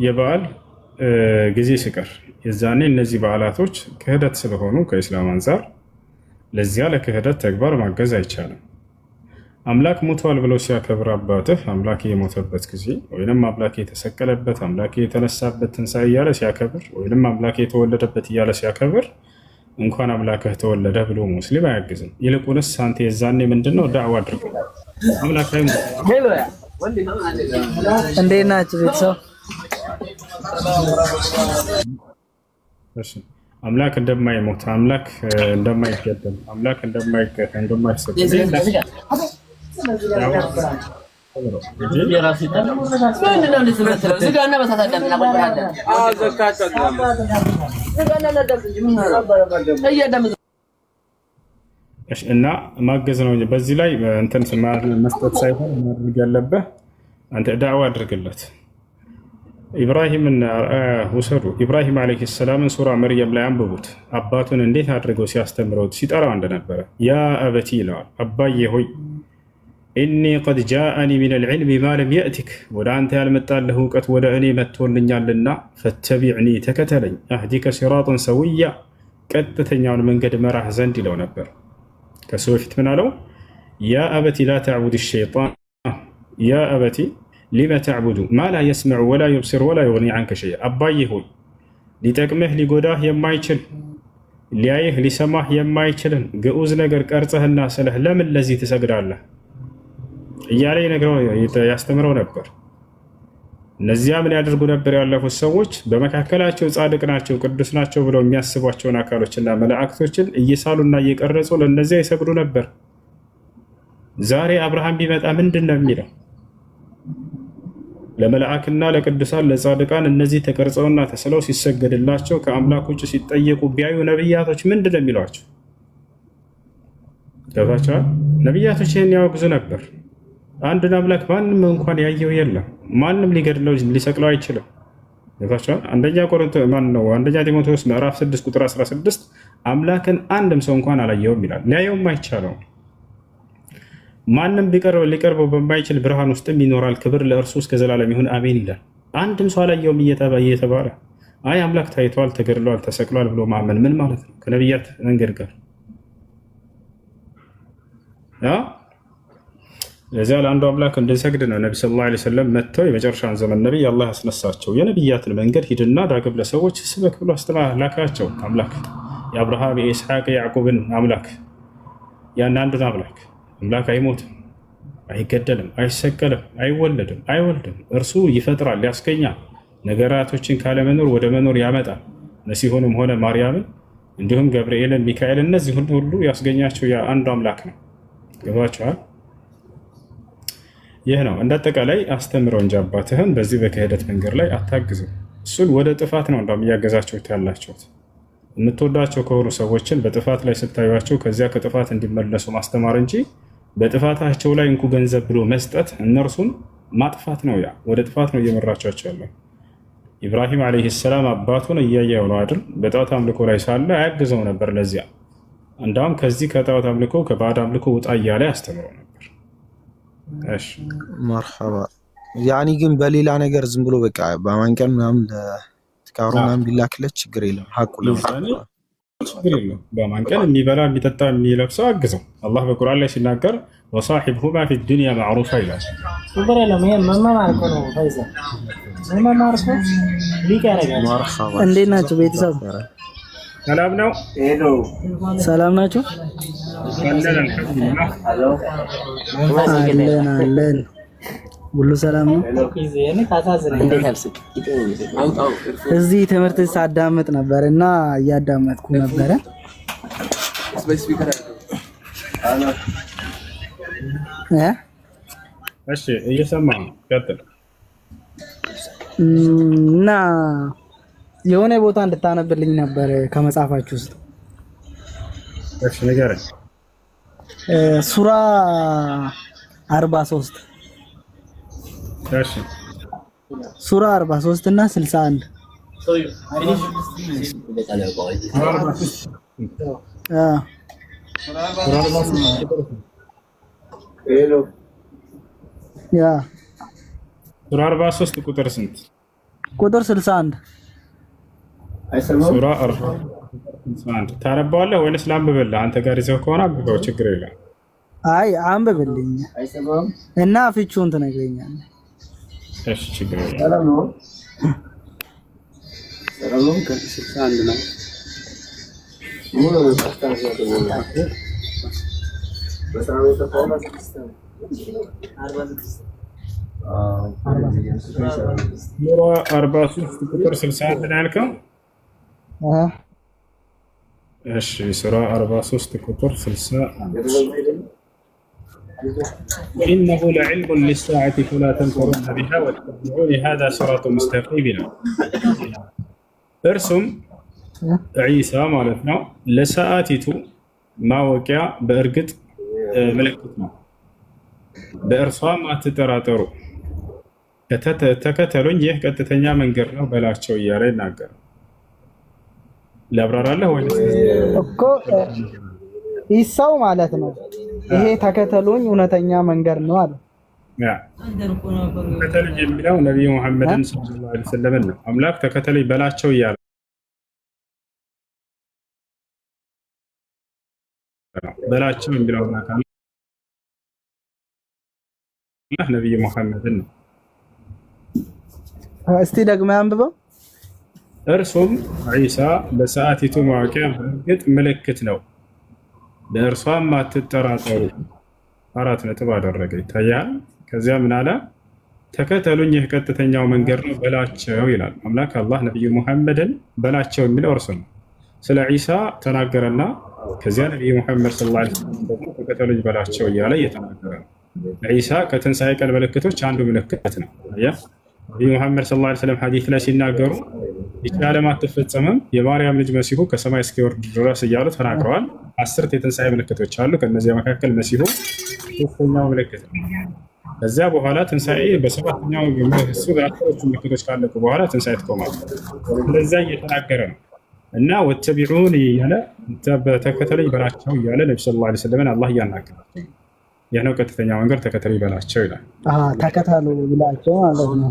የበዓል ጊዜ ሲቀር የዛኔ እነዚህ በዓላቶች ክህደት ስለሆኑ ከኢስላም አንጻር ለዚያ ለክህደት ተግባር ማገዝ አይቻልም። አምላክ ሞቷል ብሎ ሲያከብር አባትህ አምላክ የሞተበት ጊዜ ወይንም አምላክ የተሰቀለበት አምላክ የተነሳበት ትንሣኤ እያለ ሲያከብር ወይንም አምላክ የተወለደበት እያለ ሲያከብር እንኳን አምላክህ ተወለደ ብሎ ሙስሊም አያግዝም። ይልቁንስ አንተ የዛኔ ምንድነው ዳዕዋ አድርግ። አምላክ ላይ እንዴት ናችሁ ቤተሰብ? አምላክ እንደማይሞት አምላክ እንደማይገደል አምላክ እንደማይሰጥ እና ማገዝ ነው። በዚህ ላይ እንትን መስጠት ሳይሆን ማድረግ ያለብህ አንተ ዳዕዋ አድርግለት። ኢብራሂምን ውሰዱ። ኢብራሂም ዓለይሂ ሰላምን ሱራ መርየም ላይ አንብቡት። አባቱን እንዴት አድርገው ሲያስተምረውት ሲጠራው እንደነበረ ያ አበቲ ይለዋል። አባዬ ሆይ ኢኒ ቀድ ጃአኒ ሚነል ዒልሚ ማ ለም የእቲክ፣ ወደ አንተ ያልመጣልህ እውቀት ወደ እኔ መጥቶልኛልና ፈተቢዕኒ ተከተለኝ፣ አህዲከ ሲራጠን ሰውያ፣ ቀጥተኛውን መንገድ መራህ ዘንድ ይለው ነበር። ከሱ በፊት ምን አለው? ያ አበቲ ላ ተዕቡድ ሸይጣን፣ ያ አበቲ ሊመ ተዕቡዱ ማ ላ የስመዑ ወላ ዩብሲር ወላ ዩግኒ ዐንከ ሸይአ። አባዬ ሆይ ሊጠቅምህ ሊጎዳህ የማይችል ሊያይህ ሊሰማህ የማይችልን ግዑዝ ነገር ቀርጸህና ስለህ ለምን ለዚህ ትሰግዳለህ እያለ ያስተምረው ነበር። እነዚያ ምን ያደርጉ ነበር? ያለፉት ሰዎች በመካከላቸው ጻድቅ ናቸው ቅዱስ ናቸው ብለው የሚያስቧቸውን አካሎችና መላእክቶችን እየሳሉና እየቀረጹ ለእነዚያ ይሰግዱ ነበር። ዛሬ አብርሃም ቢመጣ ምንድን ነው የሚለው? ለመላእክና ለቅዱሳን ለጻድቃን እነዚህ ተቀርጸውና ተስለው ሲሰገድላቸው ከአምላክ ውጭ ሲጠየቁ ቢያዩ ነቢያቶች ምንድን ነው የሚሏቸው? ገብቷቸዋል? ነቢያቶች ይህን ያወግዙ ነበር። አንድን አምላክ ማንም እንኳን ያየው የለም። ማንም ሊገድለው ሊሰቅለው አይችልም። ገብቷቸዋል? አንደኛ ጢሞቴዎስ ምዕራፍ 6 ቁጥር 16 አምላክን አንድም ሰው እንኳን አላየውም ይላል። ሊያየውም አይቻለው። ማንም ሊቀርበው በማይችል ብርሃን ውስጥም ይኖራል። ክብር ለእርሱ እስከ ዘላለም ይሁን አሜን ይላል። አንድም ሰው አላየውም እየተባለ አይ አምላክ ታይቷል፣ ተገድሏል፣ ተሰቅሏል ብሎ ማመን ምን ማለት ነው? ከነቢያት መንገድ ጋር ለዚያ ለአንዱ አምላክ እንድንሰግድ ነው ነቢ ሰለላሁ ዐለይሂ ወሰለም መጥተው የመጨረሻን ዘመን ነቢይ አላህ ያስነሳቸው። የነቢያትን መንገድ ሂድና ዳግም ለሰዎች ስበክ ብሎ ላካቸው። አምላክ የአብርሃም የኢስሐቅ የያዕቁብን አምላክ ያን አንዱን አምላክ አይሞትም፣ አይገደልም፣ አይሰቀልም፣ አይወለድም፣ አይወልድም። እርሱ ይፈጥራል፣ ያስገኛል፣ ነገራቶችን ካለመኖር ወደ መኖር ያመጣል። መሲሁንም ሆነ ማርያምን እንዲሁም ገብርኤልን፣ ሚካኤል እነዚህ ሁሉ ያስገኛቸው አንዱ አምላክ ነው። ገባችኋል? ይህ ነው እንዳጠቃላይ አስተምረው እንጂ አባትህን በዚህ በክህደት መንገድ ላይ አታግዝም። እሱን ወደ ጥፋት ነው እንዳውም እያገዛችሁት ያላችሁት። የምትወዳቸው ከሆኑ ሰዎችን በጥፋት ላይ ስታዩቸው ከዚያ ከጥፋት እንዲመለሱ ማስተማር እንጂ በጥፋታቸው ላይ እንኩ ገንዘብ ብሎ መስጠት እነርሱን ማጥፋት ነው። ያ ወደ ጥፋት ነው እየመራቻቸው ያለው። ኢብራሂም ዓለይሂ ሰላም አባቱን እያየው ነው አይደል? በጣዖት አምልኮ ላይ ሳለ አያግዘው ነበር። ለዚያ እንዳውም ከዚህ ከጣዖት አምልኮ ከባዕድ አምልኮ ውጣ እያለ ያስተምረው ነበር። እሺ መርሐባ። ያኒ ግን በሌላ ነገር ዝም ብሎ በቃ በማንቀል ምናምን ለትካሩ ምናምን ቢላክለት ችግር የለም። ሐቁ ችግር የለም። በማንቀል የሚበላ የሚጠጣ የሚለብሰው አግዘው። አላህ በቁርአን ላይ ሲናገር ወሳሒብሁማ ፊ ዱንያ ማዕሩፋ ይላል። ችግር የለም። ይሄ መማር እኮ ነው። ፈይዛ መማር እኮ ሊቅ ያደርጋል። መርሐባ። እንዴት ናችሁ ቤተሰብ? ሰላም ነው። ሰላም ናችሁ? አለን ሁሉ ሰላም ነው። እዚህ ትምህርት ሳዳምጥ ነበር እና እያዳመጥኩ ነበረ። እሺ እየሰማሁ ነው። ቀጥል። እና የሆነ ቦታ እንድታነብልኝ ነበር ከመጽሐፋችሁ ውስጥ። እሺ ንገረኝ። ሱራ 43 እሺ ሱራ 43 እና 61 ያ ሱራ 43 ቁጥር ስንት? ቁጥር 61 ሱራ 41 ታነባዋለህ ወይንስ ላንብብልህ? አንተ ጋር ይዘው ከሆነ አንብበው፣ ችግር የለም። አይ አንብብልኝ እና ፍቹን ትነግረኛለህ። እሺ ችግር የለም። ሰላም ከ61 ነው። ሱራ 43 ቁጥር 61 ነው ያልከው? እሺ ሱራ 43 ቁጥር 61 وإنه لعلم للساعة فلا تمترن بها واتبعوني هذا صراط مستقيم ነው። እርሱም ዒሳ ማለት ነው ለሰዓቲቱ ማወቂያ በእርግጥ ምልክት ነው፣ በእርሷም አትጠራጠሩ፣ ተከተሉኝ፣ ይህ ቀጥተኛ መንገድ ነው በላቸው እያለ ይናገራል። ላብራራለህ ወይስ እኮ ኢሳው ማለት ነው ይሄ ተከተሉኝ እውነተኛ መንገድ ነው አለ። ያ ተከተሉኝ የሚለው ነብዩ መሐመድን ሰለላሁ ዐለይሂ ወሰለም ነው። አምላክ ተከተሉኝ በላቸው እያለ ነው። በላቸው የሚለው አምላክ አላህ ነብዩ መሐመድን ነው። እስቲ ደግሞ አንብበው። እርሱም ዒሳ ለሰዓቲቱ ማወቂያ በእርግጥ ምልክት ነው፣ በእርሷም አትጠራጠሩ። 4 ነጥብ አደረገ። ይታያል። ከዚያ ምን አለ? ተከተሉኝ ይህ ቀጥተኛው መንገድ ነው በላቸው ይላል አምላክ። አላህ ነብዩ ሙሐመድን በላቸው የሚለው እርሱ ነው። ስለ ዒሳ ተናገረና ከዚያ ነብዩ ሙሐመድ ሰለላሁ ዐለይሂ ወሰለም ተከተሉኝ በላቸው እያለ እየተናገረ ነው። ዒሳ ከትንሣኤ ቀን ምልክቶች አንዱ ምልክት ነው። ነብዩ ሙሐመድ ሰለላሁ ዐለይሂ ወሰለም ሐዲስ ላይ ሲናገሩ ይህች ዓለም አትፈጸምም የማርያም ልጅ መሲሁ ከሰማይ እስኪወርድ ድረስ እያሉ ተናግረዋል። 10 የትንሣኤ ምልክቶች አሉ። ከነዚያ መካከል መሲሁ ሶስተኛው ምልክት ነው። ከዚያ በኋላ ትንሣኤ በሰባተኛው እሱ በአስሮቹ ምልክቶች ካለቁ በኋላ ትንሣኤ ትቆማለች። ስለዚያ እየተናገረ ነው እና ወተቢዑኒ እያለ ተከተለኝ በላቸው እያለ ነቢ ሰለላሁ ዐለይሂ ወሰለም አላህ እያናገራቸው ይህ ነው ቀጥተኛ መንገድ፣ ተከተለኝ በላቸው ይላል። ተከተሉ ብላቸው ማለት ነው።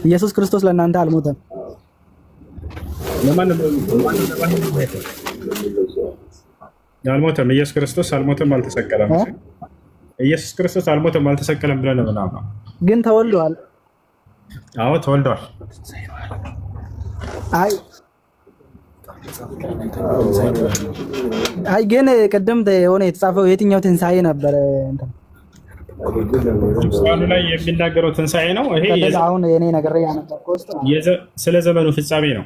ኢየሱስ ክርስቶስ ለእናንተ አልሞተም። አልሞተም። ኢየሱስ ክርስቶስ አልሞተም፣ አልተሰቀለም። ኢየሱስ ክርስቶስ አልሞተም፣ አልተሰቀለም ብለን ነው ምናምን፣ ግን ተወልዷል። አዎ ተወልዷል። አይ ግን ቅድም የሆነ የተጻፈው የትኛው ትንሣኤ ነበረ? ቁርአኑ ላይ የሚናገረው ትንሣኤ ነው። ይሄ አሁን የኔ ነገር ያነበብኩት ስለ ዘመኑ ፍጻሜ ነው።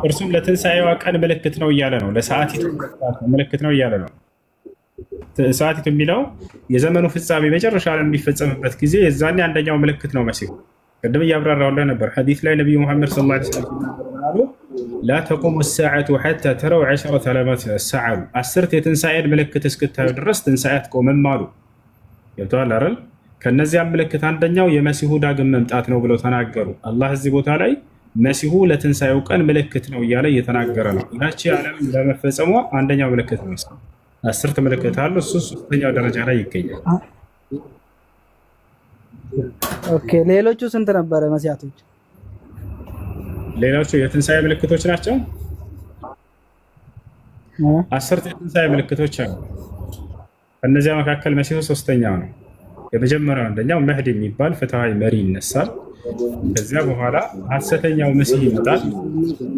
እርሱም ለትንሣኤዋ ቀን ምልክት ነው እያለ ነው። ለሰዓቲቱ ምልክት ነው እያለ ነው። ሰዓቲቱ የሚለው የዘመኑ ፍጻሜ መጨረሻ ላይ የሚፈጸምበት ጊዜ የዛኔ አንደኛው ምልክት ነው መሲሁ። ቅድም እያብራራሁልህ ነበር። ሐዲስ ላይ ነብዩ መሐመድ ሰለላሁ ዐለይሂ ወሰለም ላ ተቁሙ ሰዓቱ ሐታ ተረው 10 ዓለማት ሰዓሉ 10 የትንሣኤን ምልክት እስክታዩ ድረስ ትንሣኤ አትቆምም አሉ። ገብቶሃል አይደል? ከነዚያ ምልክት አንደኛው የመሲሁ ዳግም መምጣት ነው ብለው ተናገሩ። አላህ እዚህ ቦታ ላይ መሲሁ ለትንሣኤው ቀን ምልክት ነው እያለ እየተናገረ ነው። ያቺ ዓለም ለመፈጸሟ አንደኛው ምልክት ነው። 10 ምልክት አሉ። እሱ ሶስተኛው ደረጃ ላይ ይገኛል። ኦኬ ሌሎቹ ስንት ነበረ መሲያቶች? ሌሎቹ የትንሣኤ ምልክቶች ናቸው። 10 የትንሣኤ ምልክቶች አሉ። ከእነዚያ መካከል መሲሁ ሶስተኛው ነው። የመጀመሪያው አንደኛው መህዲ የሚባል ፍትሐዊ መሪ ይነሳል። ከዚያ በኋላ ሐሰተኛው መሲህ ይመጣል።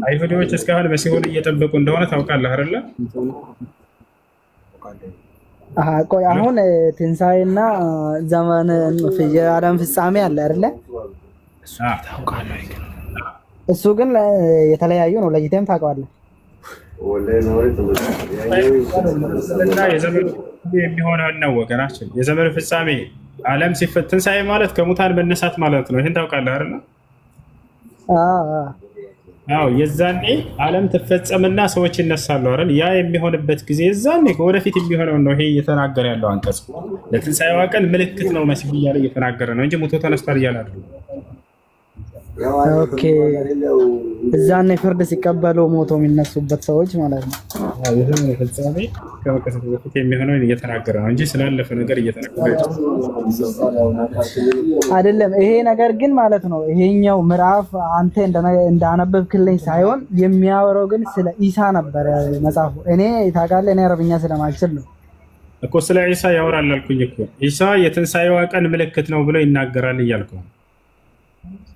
አይሁዶች እስካሁን መሲሁን እየጠበቁ እንደሆነ ታውቃለህ አይደለ? ቆይ አሁን ትንሣኤና ዘመን የዓለም ፍጻሜ አለ አይደለ? እሱ ግን የተለያዩ ነው። ለይተም ታውቀዋለህ። የዘመኑ የሚሆነውን ነው ወገናችን። የዘመኑ ፍጻሜ ዓለም ሲፈት ትንሣኤ ማለት ከሙታን መነሳት ማለት ነው። ይህን ታውቃለህ አይደለ? አዎ የዛኔ ዓለም ትፈጸምና ሰዎች ይነሳሉ አይደል? ያ የሚሆንበት ጊዜ የዛኔ ወደፊት የሚሆነው ነው። ይሄ እየተናገረ ያለው አንቀጽ ለትንሣኤዋ ቀን ምልክት ነው መሲሁ እያለ እየተናገረ ነው እንጂ ሙቶ ተነስቷል እያለ አይደለም። ኦኬ እዛኔ ፍርድ ሲቀበሉ ሞቶ የሚነሱበት ሰዎች ማለት ነው። የዘመኑ ፍጻሜ ከመከሰቱ በፊት የሚሆነውን እየተናገረ ነው እንጂ ስላለፈ ነገር እየተናገረ አይደለም። ይሄ ነገር ግን ማለት ነው ይሄኛው ምዕራፍ አንተ እንዳነበብክልኝ ሳይሆን የሚያወራው ግን ስለ ኢሳ ነበር መጽሐፉ። እኔ ታውቃለህ፣ እኔ አረብኛ ስለማልችል ነው እኮ ስለ ኢሳ ያወራል አልኩኝ እኮ። ኢሳ የትንሣኤዋ ቀን ምልክት ነው ብሎ ይናገራል እያልኩ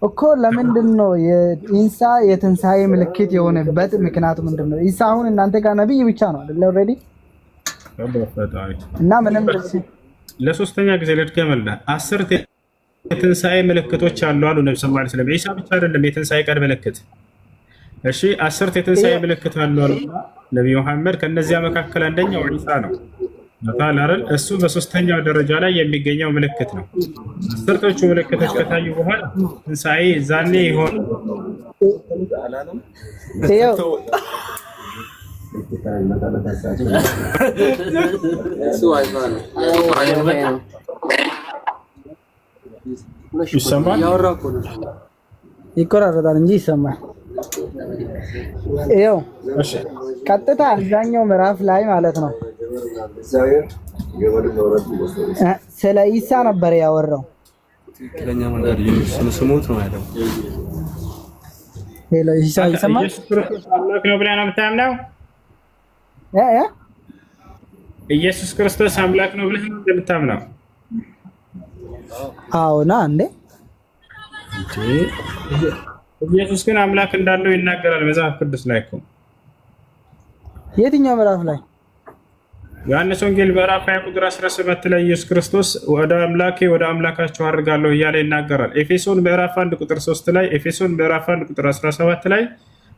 እኮ። ለምንድን ነው የኢሳ የትንሣኤ ምልክት የሆነበት ምክንያቱ ምንድን ነው? ኢሳ አሁን እናንተ ጋር ነብይ ብቻ ነው አይደል? ኦልሬዲ እና ምንም ለሶስተኛ ጊዜ ልድገምልህ። 10 የትንሣኤ ምልክቶች አሉ አሉ ነብዩ ሰለላሁ ዐለይሂ ወሰለም። ኢሳ ብቻ አይደለም የትንሣኤ ቀን ምልክት። እሺ 10 የትንሣኤ ምልክት አሉ አሉ ነብዩ መሐመድ። ከነዚያ መካከል አንደኛው ኢሳ ነው ታላረል። እሱ በሶስተኛው ደረጃ ላይ የሚገኘው ምልክት ነው። 10ቶቹ ምልክቶች ከታዩ በኋላ ትንሣኤ ዛኔ ይሆን ይሰማል። ይቆራረጣል እንጂ ይሰማል። ይኸው ቀጥታ አብዛኛው ምዕራፍ ላይ ማለት ነው ስለ ኢሳ ነበር ያወራው። ትክክለኛ መንገድ ስሙት ነው ያለው። ሄሎ ኢሳ ይሰማል። ኢየሱስ ክርስቶስ አምላክ ነው ብለህ ነው የምታምነው? ኢየሱስ ክርስቶስ አምላክ ነው ብለህ ነው የምታምነው? አዎና እንዴ ኢየሱስ ግን አምላክ እንዳለው ይናገራል መጽሐፍ ቅዱስ ላይ እኮ። የትኛው ምዕራፍ ላይ? ዮሐንስ ወንጌል ምዕራፍ 20 ቁጥር 17 ላይ ኢየሱስ ክርስቶስ ወደ አምላኬ ወደ አምላካችሁ አድርጋለሁ እያለ ይናገራል። ኤፌሶን ምዕራፍ 1 ቁጥር 3 ላይ፣ ኤፌሶን ምዕራፍ 1 ቁጥር 17 ላይ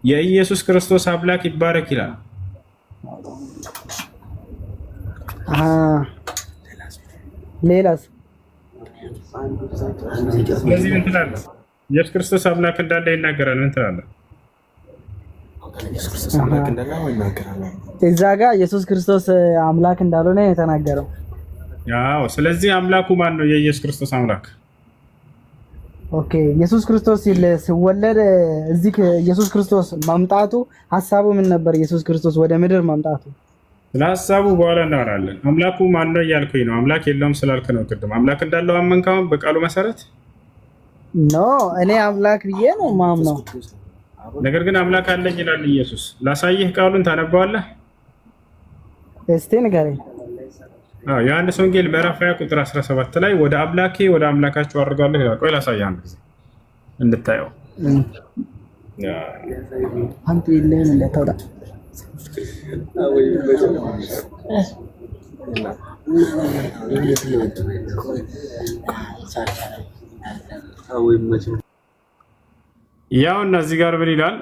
የኢየሱስ ክርስቶስ አምላክ ይባረክ ይላል። ሌላስ? ስለዚህ ምን ትላለህ? ኢየሱስ ክርስቶስ አምላክ እንዳለ ይናገራል። ምን ትላለህ? እዛ ጋር ኢየሱስ ክርስቶስ አምላክ እንዳልሆነ የተናገረው። ያው ስለዚህ አምላኩ ማን ነው? የኢየሱስ ክርስቶስ አምላክ። ኦኬ ኢየሱስ ክርስቶስ ሲወለድ እዚህ ኢየሱስ ክርስቶስ መምጣቱ ሐሳቡ ምን ነበር? ኢየሱስ ክርስቶስ ወደ ምድር መምጣቱ ስለ ሐሳቡ በኋላ እናወራለን። አምላኩ ማን ነው እያልኩኝ ነው። አምላክ የለውም ስላልክ ነው ቅድም። አምላክ እንዳለው አመንካውን በቃሉ መሰረት ኖ እኔ አምላክ ብዬ ነው ማምነው። ነገር ግን አምላክ አለኝ ይላል ኢየሱስ። ላሳይህ፣ ቃሉን ታነባዋለህ? እስቲ ንገረኝ። ዮሐንስ ወንጌል ምዕራፍ 20 ቁጥር 17 ላይ ወደ አምላኬ ወደ አምላካችሁ አድርጋለሁ ይላል። ቆይ ላሳይህ አንድ ጊዜ እንድታየው። አንተ ይለኝ እንደታውዳ ያው እና እዚህ ጋር ምን ይላል?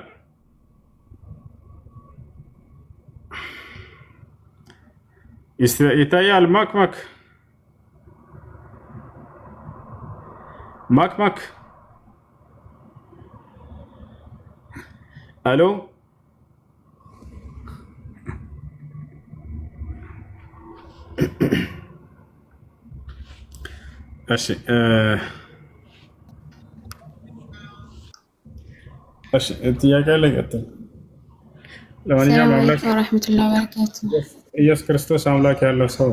ይታያል። ማክማክ አሎ እሺ ጥያቄ ላይ ቀጥል። ለማንኛውም አምላክ ወራህመቱላሂ ወበረካቱ። ኢየሱስ ክርስቶስ አምላክ ያለው ሰው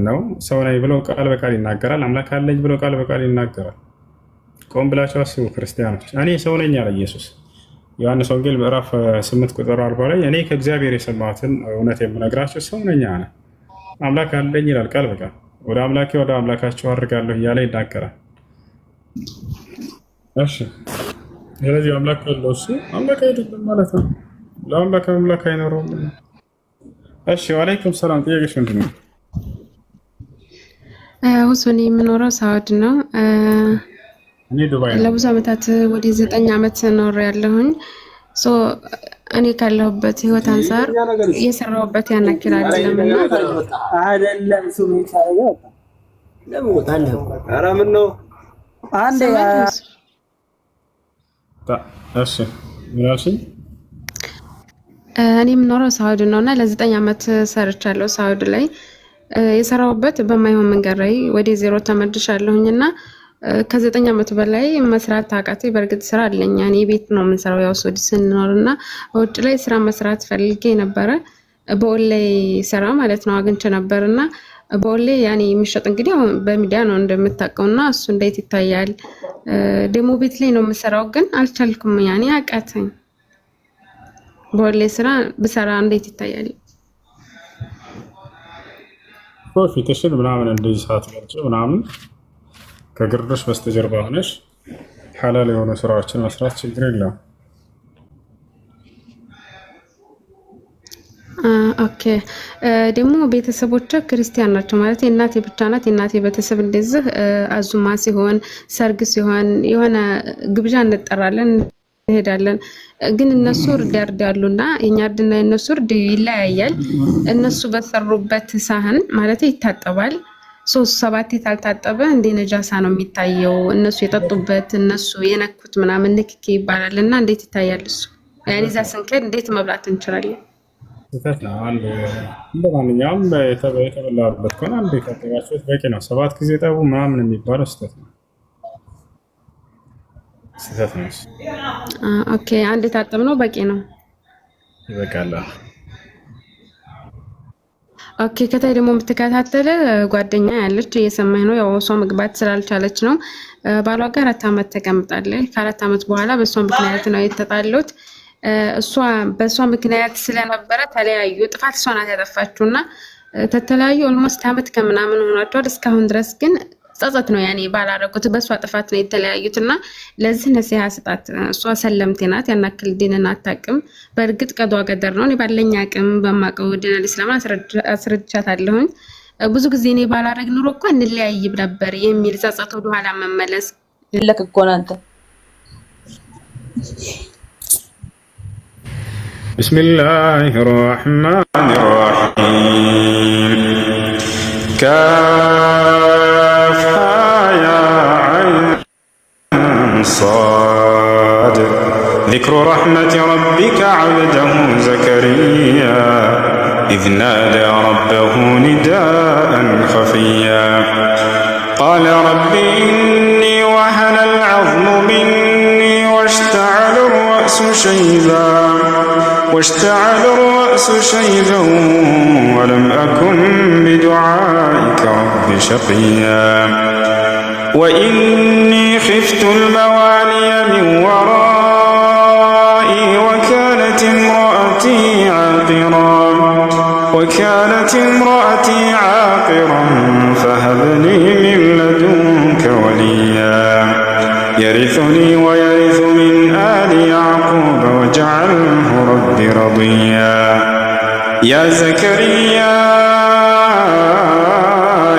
ነው። ሰው ነኝ ብሎ ቃል በቃል ይናገራል። አምላክ አለኝ ብሎ ቃል በቃል ይናገራል። ቆም ብላችሁ አስቡ ክርስቲያኖች። እኔ ሰው ነኝ አለ ኢየሱስ። ዮሐንስ ወንጌል ምዕራፍ 8 ቁጥር 40 ላይ እኔ ከእግዚአብሔር የሰማሁትን እውነት የምነግራችሁ ሰው ነኝ አለ። አምላክ አለኝ ይላል ቃል በቃል። ወደ አምላኬ ወደ አምላካችሁ አድርጋለሁ እያለ ይናገራል። እሺ፣ ስለዚህ አምላክ ያለው እሱ አምላክ አይደለም ማለት ነው። ለአምላክ አምላክ አይኖረውም። እሺ፣ ወአለይኩም ሰላም። ጥያቄሽ ምንድን ነው? ሁሱን የምኖረው ሳውዲ ነው። እኔ ዱባይ ነው። ለብዙ ዓመታት ወደ 9 ዓመት ኖር ያለሁኝ። እኔ ካለሁበት ህይወት አንፃር እየሰራሁበት ያናክል አይደለምና አይደለም ሱም ይታረጋው ለምን ወጣለ ኧረ ምን ነው አንዴ እሺ ምናልሽኝ? እኔ የምኖረው ሳውዲ ነውና ለ9 ዓመት ሰርቻለሁ። ሳውዲ ላይ የሰራሁበት በማይሆን መንገድ ላይ ወደ ዜሮ ተመድሻለሁኝና ከ9 ዓመት በላይ መስራት ታቃቴ። በእርግጥ ስራ አለኝ። እኔ ቤት ነው የምንሰራው ያው ሱዲ ስንኖርና ውጭ ላይ ስራ መስራት ፈልጌ ነበረ። በኦንላይ ስራ ማለት ነው አግኝቼ ነበርና በኦንላይ ያኔ የሚሸጥ እንግዲህ በሚዲያ ነው እንደምታውቀውና እሱ እንዴት ይታያል? ደሞ ቤት ላይ ነው የምሰራው ግን አልቻልኩም። ያኔ አቃተኝ። በኦንላይ ስራ ብሰራ እንዴት ይታያል? ፊትሽን ምናምን እንደዚህ ሰዓት ገልጭ ምናምን ከግርዶሽ በስተጀርባ ሆነሽ ሐላል የሆኑ ስራዎችን መስራት ችግር የለውም። ኦኬ። ደግሞ ቤተሰቦቼ ክርስቲያን ናቸው ማለት የእናቴ ብቻ ናት። የእናቴ ቤተሰብ እንደዚህ አዙማ ሲሆን ሰርግ ሲሆን የሆነ ግብዣ እንጠራለን እንሄዳለን። ግን እነሱ እርድ ያርዳሉና የኛ እርድና የነሱ እርድ ይለያያል። እነሱ በሰሩበት ሳህን ማለት ይታጠባል። 3-7 ታልታጠበ እንደ ነጃሳ ነው የሚታየው። እነሱ የጠጡበት እነሱ የነኩት ምናምን ንክኪ ይባላልና እንዴት ይታያል እሱ? ያኔ እዛ ስንከድ እንዴት መብላት እንችላለን? ስህተት ነው። እንደማንኛውም የተበላበት ከሆነ አንድ የታጠባችሁት በቂ ነው። 7 ጊዜ ጠቡ ምናምን የሚባለው ስህተት ነው። ስህተት ነው። ኦኬ፣ አንድ የታጠብ ነው በቂ ነው። ይበቃል። ኦኬ። ከታይ ደግሞ የምትከታተለ ጓደኛ ያለች እየሰማኝ ነው። ያው እሷ መግባት ስላልቻለች ነው። ባሏ ጋር 4 ዓመት ተቀምጣለች። ከ4 ዓመት በኋላ በእሷ ምክንያት ነው የተጣሉት። እሷ በእሷ ምክንያት ስለነበረ ተለያዩ። ጥፋት እሷ ናት ያጠፋችውና ተተለያዩ። ኦልሞስት ዓመት ከምናምን ሆኗቸዋል። እስካሁን ድረስ ግን ጸጸት ነው ያኔ ባላረጉት በእሷ ጥፋት ነው የተለያዩትና ለዚህ ነሲሃ ስጣት። እሷ ሰለምቴ ናት፣ ያናክል ዲንን አታውቅም። በእርግጥ ቀዷ ገደር ነው። እኔ ባለኝ አቅም በማቀው ዲን አልእስላም አስረድቻታለሁኝ። ብዙ ጊዜ እኔ ባላረግ ኑሮ እኮ እንለያይብ ነበር የሚል ጸጸት ወደ ኋላ መመለስ ለክ እኮ ነው አንተ። ቢስሚላሂ ራህማኒ ራሂም صاد ذكر رحمة ربك عبده زكريا إذ نادى ربه نداء خفيا قال رب إني وهن العظم مني واشتعل الرأس شيبا ولم أكن بدعائك رب شقيا وإني خفت الموالي من ورائي وكانت امرأتي عاقرا فهب لي من لدنك وليا يرثني ويرث من آل يعقوب واجعله رب رضيا يا زكريا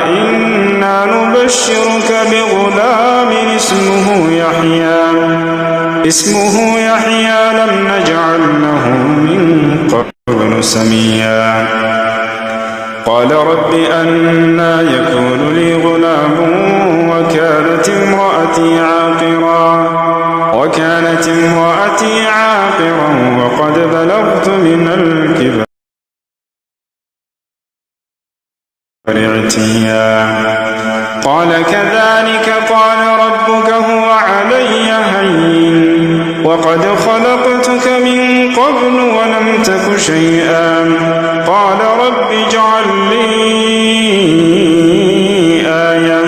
إنا نبشرك بغلام اسمه يحيى لم نجعل له من قبل سميا قال رب أنى يكون لي غلام وكانت امرأتي عاقرا وقد بلغت من الكبر عتيا قال كذلك قال ربك هو علي هين وقد خلقتك من قبل ولم تك شيئا قال اجعل لي آية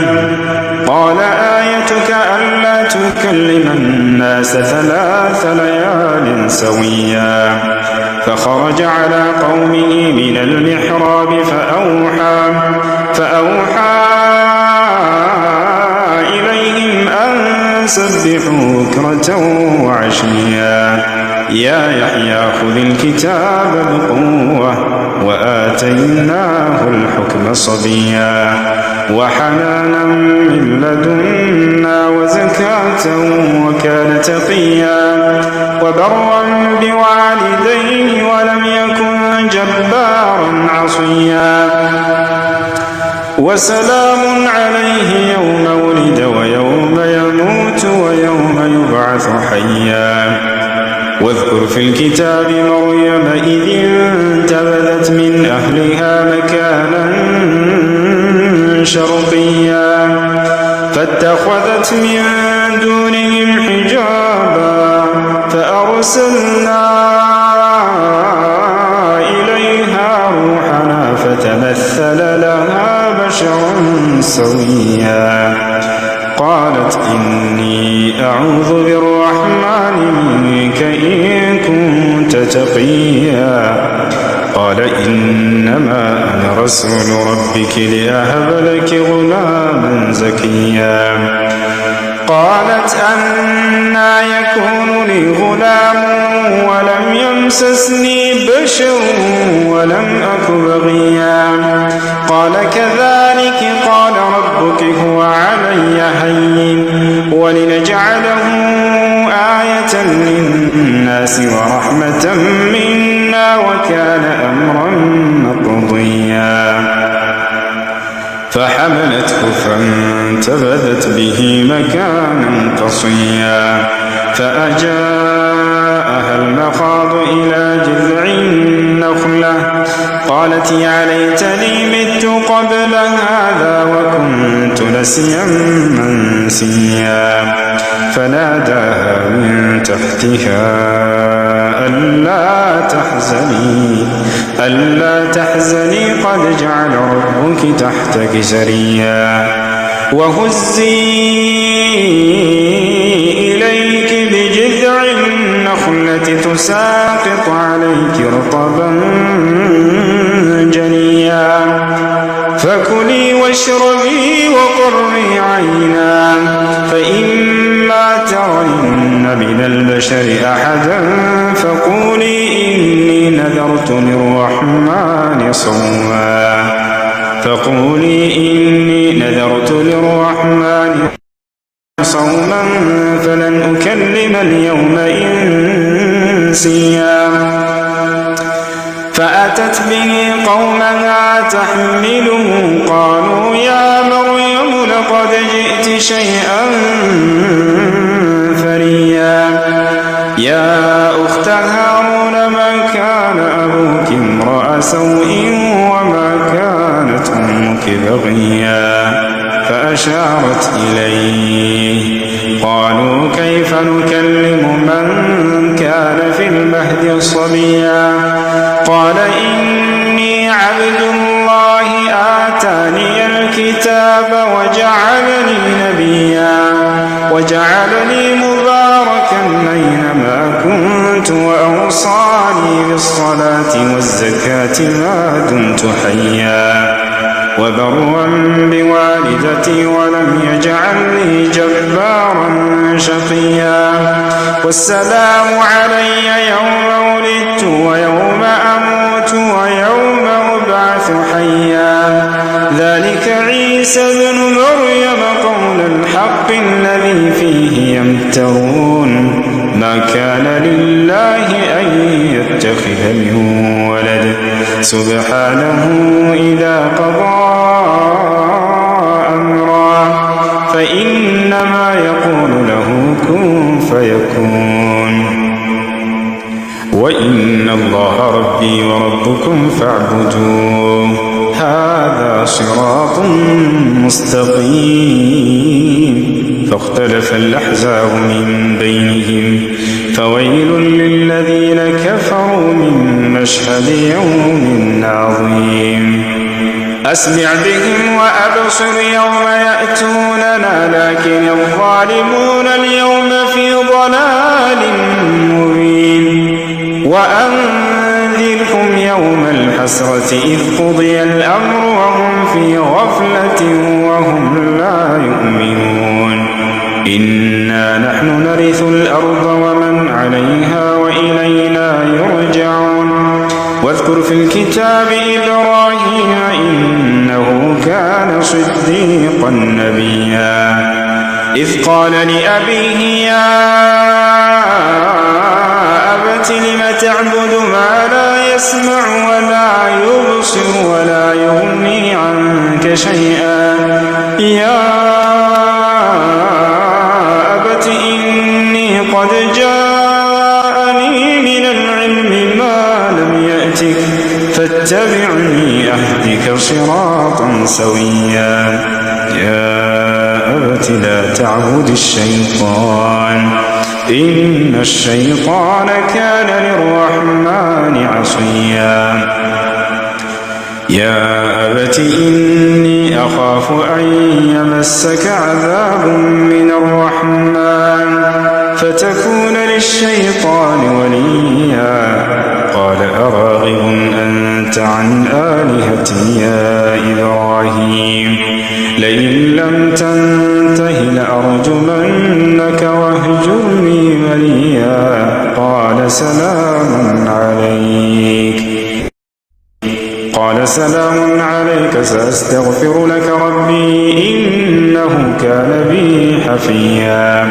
قال آيتك ألا تكلم الناس 3 ليال سويا فخرج على قومه من المحراب فأوحى إليهم أن سبحوا بكرة وعشيا يا يحيى خذ الكتاب بقوة وآتيناه الحكم صبيا وحنانا من لدنا وزكاة وكان تقيا وبرا بوالديه ولم يكن جبارا عصيا وسلام عليه يوم ولد ويوم يموت ويوم يبعث حيا واذكر في الكتاب مريم إذ انتبذت من أهلها مكانا شرقيا فاتخذت من دونهم حجابا فأرسلنا إليها روحنا فتمثل لها بشرا سويا قالت إني أعوذ بالرحمن منك إن كنت تقيا قال إنما أنا رسول ربك لأهب لك غلاما زكيا قالت أنى يكون لي غلام ولم يمسسني بشر ولم أك بغيا قال كذلك قال ربك هو علي هين ولنجعله آية للناس ورحمة منا وكان أمرا مقضيا فحملته فانتبذت به مكانا قصيا فأجاءها المخاض إلى جذع النخلة قالت يا ليتني مت قبل هذا وكنت نسيا منسيا فناداها من تحتها ألا تحزني قد جعل ربك تحتك سريا وهزي إليك بجذع النخلة تساقط عليك رطبا جنيا فكلي واشربي وقري عينا فإما ترين من البشر أحدا فقولي إني نذرت للرحمن صوما فلن أكلم اليوم إنسيا فأتت به قومها تحمله قالوا يا مريم لقد جئت شيئا فريا يا أخت هارون ما كان أبوك امرأ سوء وما كانت أمك بغيا فأشارت إليه قالوا كيف نكلم من كان في المهد صبيا قال إني عبد الله آتاني الكتاب وجعلني نبيا وجعلني مباركا أينما كنت وأوصاني بالصلاة والزكاة ما دمت حيا وبرا بوالدتي ولم يجعلني جبارا شقيا والسلام علي يوم ولدت ويوم أموت ويوم أبعث حيا ذلك عيسى ابن مريم قول الحق الذي فيه يمترون ما كان لله أن يتخذ من ولد سبحانه إذا قضى أمرا فإنما يقول له كن فيكون وإن الله ربي وربكم فاعبدوه هذا صراط مستقيم فاختلف الأحزاب من بينهم فويل للذين كفروا من مشهد يوم عظيم أسمع بهم وأبصر يوم يأتوننا لكن الظالمون اليوم في ضلال مبين وأنذرهم يوم الحسرة إذ قضي الأمر وهم في غفلة وهم لا يؤمنون إنا نحن نرث الأرض ومن عليها وإلينا يرجعون واذكر في الكتاب إبراهيم إنه كان صديقا نبيا إذ قال لأبيه يا أبت لم تعبد ما لا يسمع ولا يبصر ولا يغني عنك شيئا يا أبت إني قد جاءني من العلم ما لم يأتك فاتبعني أهدك صراطا سويا يا أبت لا تعبد الشيطان إن الشيطان كان للرحمن عصيا يا أبت إني أخاف أن يمسك عذاب من الرحمن فتكون للشيطان وليا قال أراغب أنت عن آلهتي يا إبراهيم لئن لم تنته لأرجمنك واهجرني مليا قال سلام عليك سأستغفر لك ربي إنه كان بي حفيا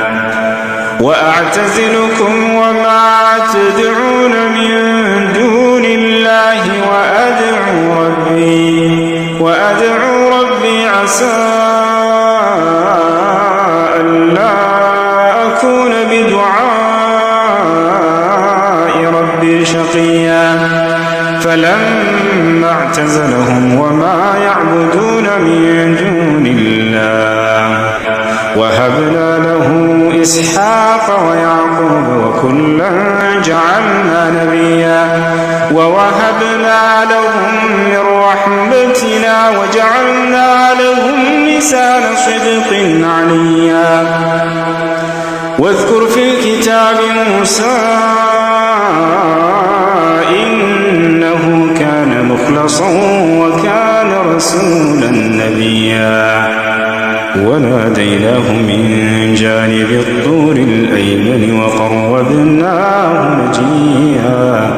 وأعتزلكم وما تدعون من دون الله وأدعو ربي عسى ألا أكون بدعاء ربي شقيا فلما اعتزلهم وما يعبدون من دون الله وهبنا له إسحاق ويعقوب وكلا جعلنا نبيا ووهبنا لهم من رحمتنا وجعلنا لهم لسان صدق عليا واذكر في الكتاب موسى إنه كان مخلصا وكان رسولا نبيا وناديناه من جانب الطور الأيمن وقربناه نجيا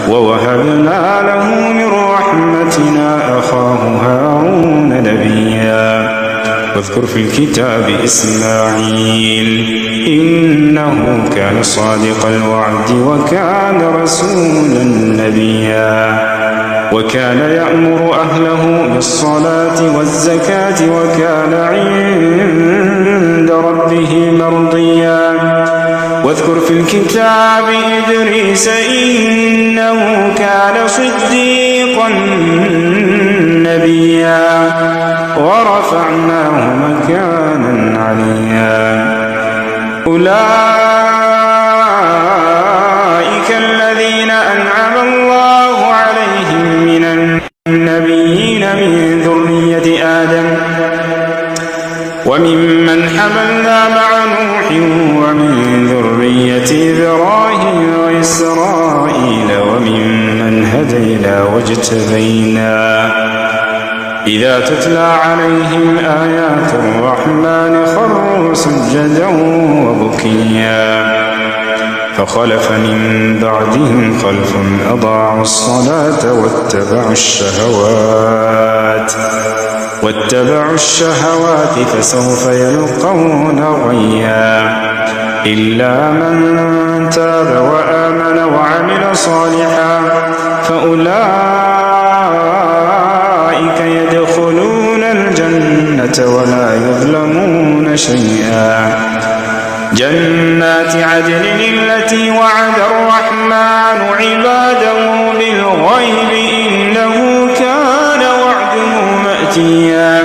ووهبنا له من رحمتنا أخاه هارون نبيا واذكر في الكتاب إسماعيل إنه كان صادق الوعد وكان رسولا نبيا وكان يأمر أهله بالصلاة والزكاة وكان عند ربه مرضيا واذكر في الكتاب إدريس إنه كان صديقا نبيا ورفعناه مكانا عليا أولئك الذين أنعم الله عليهم من النبيين من ذرية آدم وممن حملنا مع نوح ومن ذرية إبراهيم وإسرائيل وممن هدينا واجتبينا إذا تتلى عليهم آيات الرحمن خروا سجدا وبكيا فخلف من بعدهم خلف أضاعوا الصلاة واتبعوا الشهوات فسوف يلقون غيا إلا من تاب وآمن وعمل صالحا فأولئك يدخلون الجنة ولا يظلمون شيئا جنات عدن التي وعد الرحمن عباده بالغيب إنه كان وعده مأتيا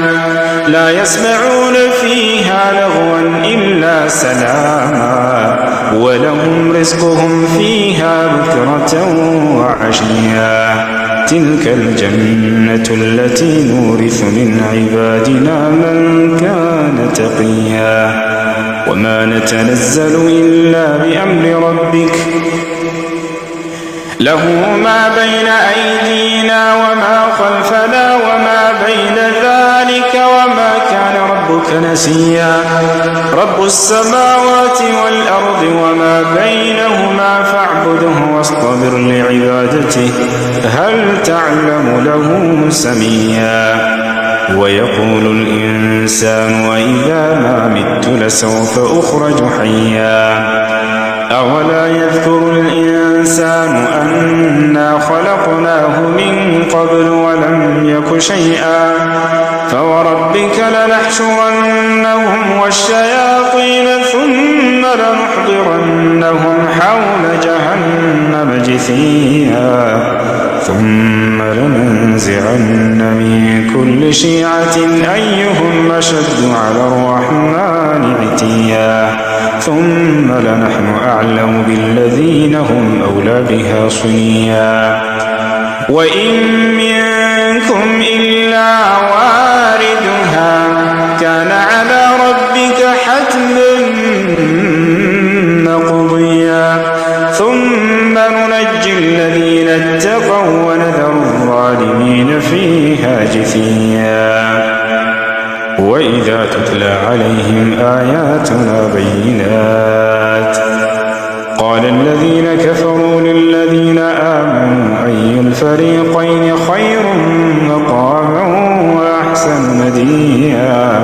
لا يسمعون فيها لغوا إلا سلاما ولهم رزقهم فيها بكرة وعشيا تلك الجنة التي نورث من عبادنا من كان تقيا وما نتنزل إلا بأمر ربك له ما بين أيدينا وما خلفنا وما بين ذلك وما كان ربك نسيا رب السماوات والأرض وما بينهما فاعبده واصطبر لعبادته هل تعلم له سميا ويقول الإنسان وإذا ما مت لسوف أخرج حيا أولا يذكر الإنسان أنا خلقناه من قبل ولم يك شيئا فوربك لنحشرنهم والشياطين ثم لنحضرنهم حول جهنم جثيا ثم لننزعن من كل شيعة أيهم أشد على الرحمن عتيا ثم لنحن أعلم بالذين هم أولى بها صنيا وإن منكم إلا واردها كان على ربك حتما مقضيا ثم ننجي الذين اتقوا ونذر الظالمين فيها جثيا وإذا تتلى عليهم آياتنا بينات قال الذين كفروا للذين آمنوا أي الفريقين خير مقاما وأحسن نديا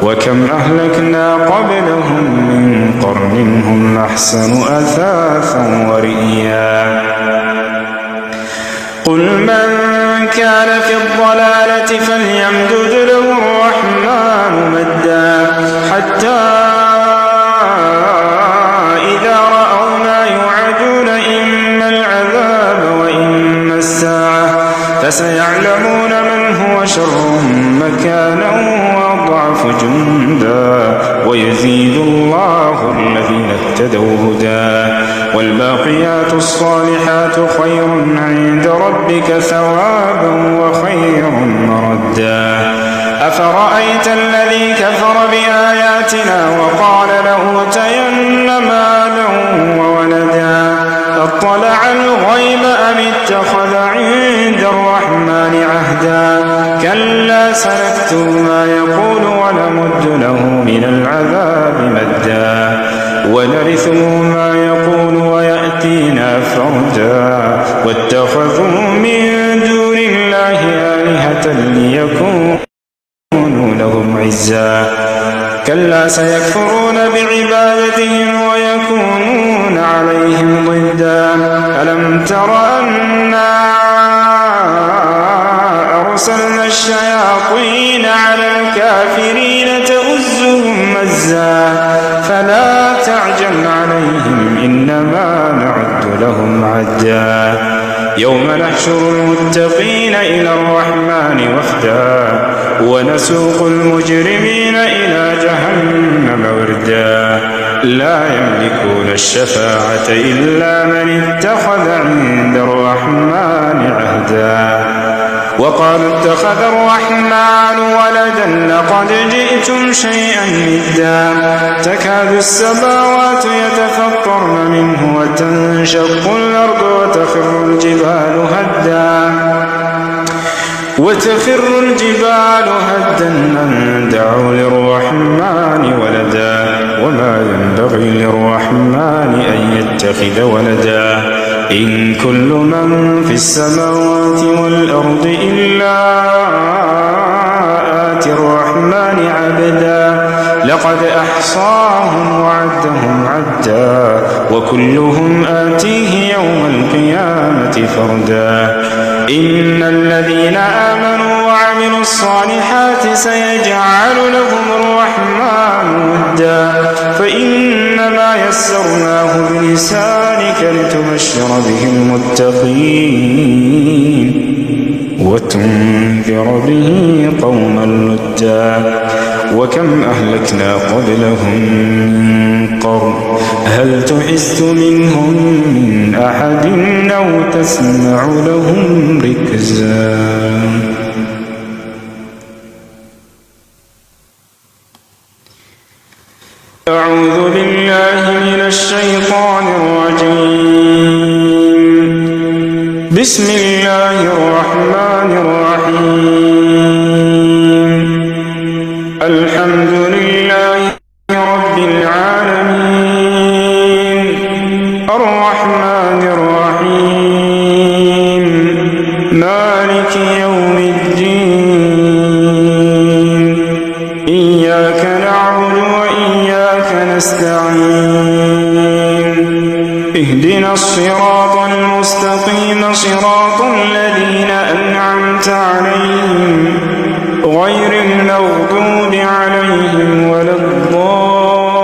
وكم أهلكنا قبلهم من قرن هم أحسن أثاثا ورئيا قل من كان في الضلالة فليمدد له الرحمن مدا حتى إذا رأوا ما يوعدون إما العذاب وإما الساعة فسيعلمون من هو شر مكانا وأضعف جندا ويزيد الله الذين اهتدوا هدى والباقيات الصالحات خير عند ربك ثوابا وخير مردا أفرأيت الذي كفر بآياتنا وقال لأوتين مالا وولدا أطلع الغيب أم اتخذ عند الرحمن عهدا كلا سنكتب ما يقول ونمد له من العذاب مدا ونرثه ما يقول ويأتينا فردا واتخذوا من دون الله آلهة ليكونوا لهم عزا كلا سيكفرون بعبادتهم ويكونون عليهم ضدا ألم تر أنا أرسلنا الشياطين على الكافرين تؤزهم مزا فلا تعجل عليهم إنما نعد لهم عدا يوم نحشر المتقين إلى الرحمن وفدا ونسوق المجرمين إلى جهنم وردا لا يملكون الشفاعة إلا من اتخذ عند الرحمن عهدا وقالوا اتخذ الرحمن ولدا لقد جئتم شيئا إدا تكاد السماوات يتفطرن منه وتنشق الأرض وتخر الجبال هدا أن دعوا للرحمن ولدا وما ينبغي للرحمن أن يتخذ ولدا إن كل من في السماوات والأرض إلا آتي الرحمن عبدا لقد أحصاهم وعدهم عدا وكلهم آتيه يوم القيامة فردا إن الذين آمنوا وعملوا الصالحات سيجعل لهم الرحمن ودا فإنما يسرناه بلسانك لتبشر به المتقين وتنذر به قوما لدا وكم أهلكنا قبلهم من قرن هل تحس منهم من أحد أو تسمع لهم ركزا. أعوذ بالله من الشيطان الرجيم. بسم الله الرحمن الرحيم. الحمد لله رب العالمين الرحمن الرحيم مالك يوم الدين إياك نعبد وإياك نستعين اهدنا الصراط المستقيم صراط الذين أنعمت عليهم غير المغضوب عليهم ولا الضالين.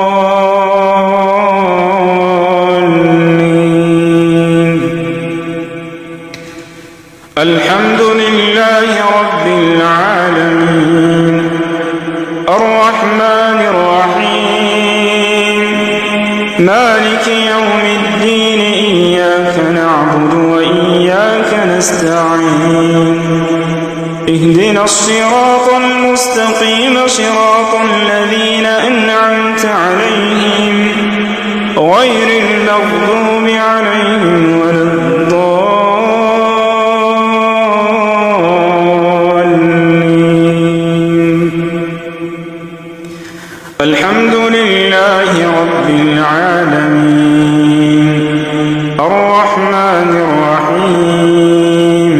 الحمد لله رب العالمين الرحمن الرحيم مالك يوم الدين إياك نعبد وإياك نستعين اهدنا الصراط المستقيم صراط الذين أنعمت عليهم غير المغضوب عليهم ولا الضالين. الحمد لله رب العالمين الرحمن الرحيم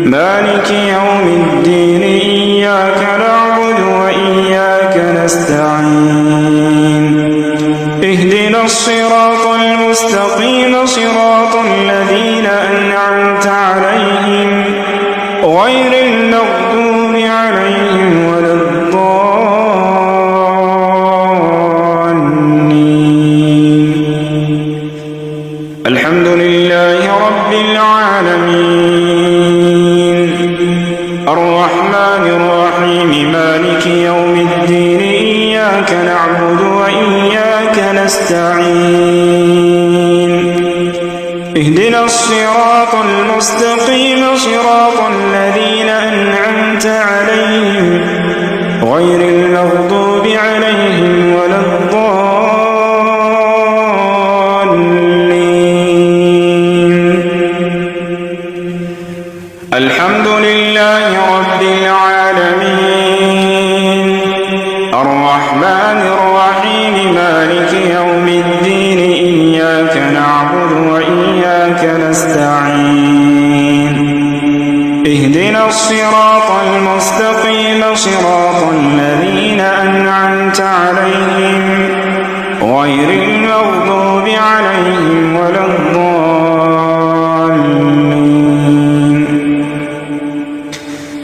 مالك يوم الدين إياك نعبد وإياك نستعين اهدنا الصراط المستقيم صراط الذين أنعمت عليهم غير المغضوب عليهم ولا الضالين. الحمد لله رب العالمين الرحمن الرحيم مالك يوم الدين إياك نعبد وإياك نستعين اهدنا الصراط المستقيم صراط الذين أنعمت عليهم غير المغضوب عليهم ولا الضالين. الحمد لله رب العالمين الرحمن الرحيم مالك يوم الدين إياك نعبد وإياك نستعين اهدنا الصراط المستقيم صراط الذين أنعمت عليهم غير المغضوب عليهم ولا الضالين.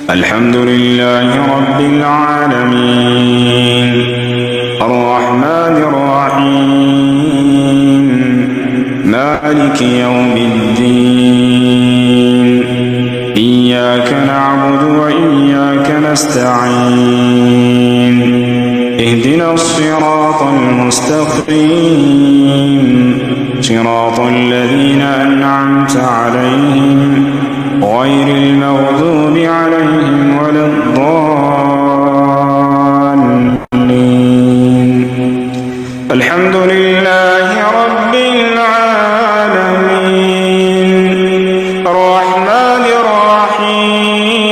الحمد لله رب العالمين الرحمن الرحيم مالك يوم الدين إياك نعبد وإياك نستعين اهدنا الصراط المستقيم صراط الذين أنعمت عليهم غير المغضوب عليهم ولا الضالين. الحمد لله رب العالمين الرحمن الرحيم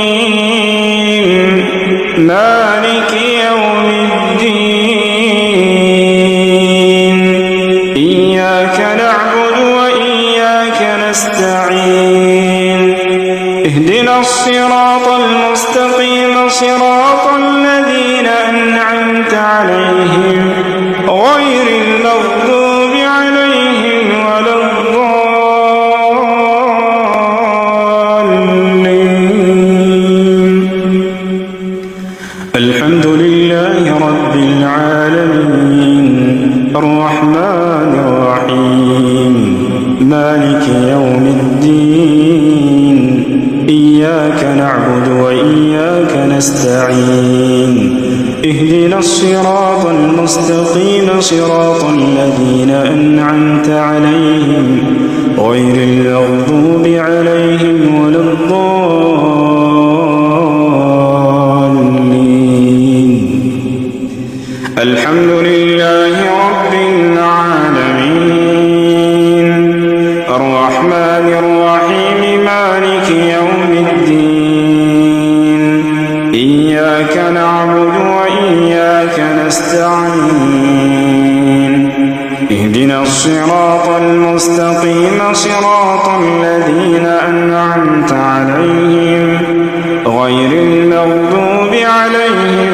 مالك يوم الدين إياك نعبد وإياك نستعين اهدنا الصراط المستقيم صراط الذين أنعمت عليهم غير المغضوب عليهم ولا الضالين. الحمد لله رب العالمين الرحمن الرحيم مالك يوم الدين إياك نعبد وإياك نستعين اهدنا الصراط المستقيم صراط الذين أنعمت عليهم غير المغضوب عليهم ولا الضالين. الحمد لله رب العالمين الرحمن الرحيم مالك يوم الدين إياك نعبد وإياك نستعين اهدنا الصراط المستقيم صراط الذين أنعمت عليهم غير المغضوب عليهم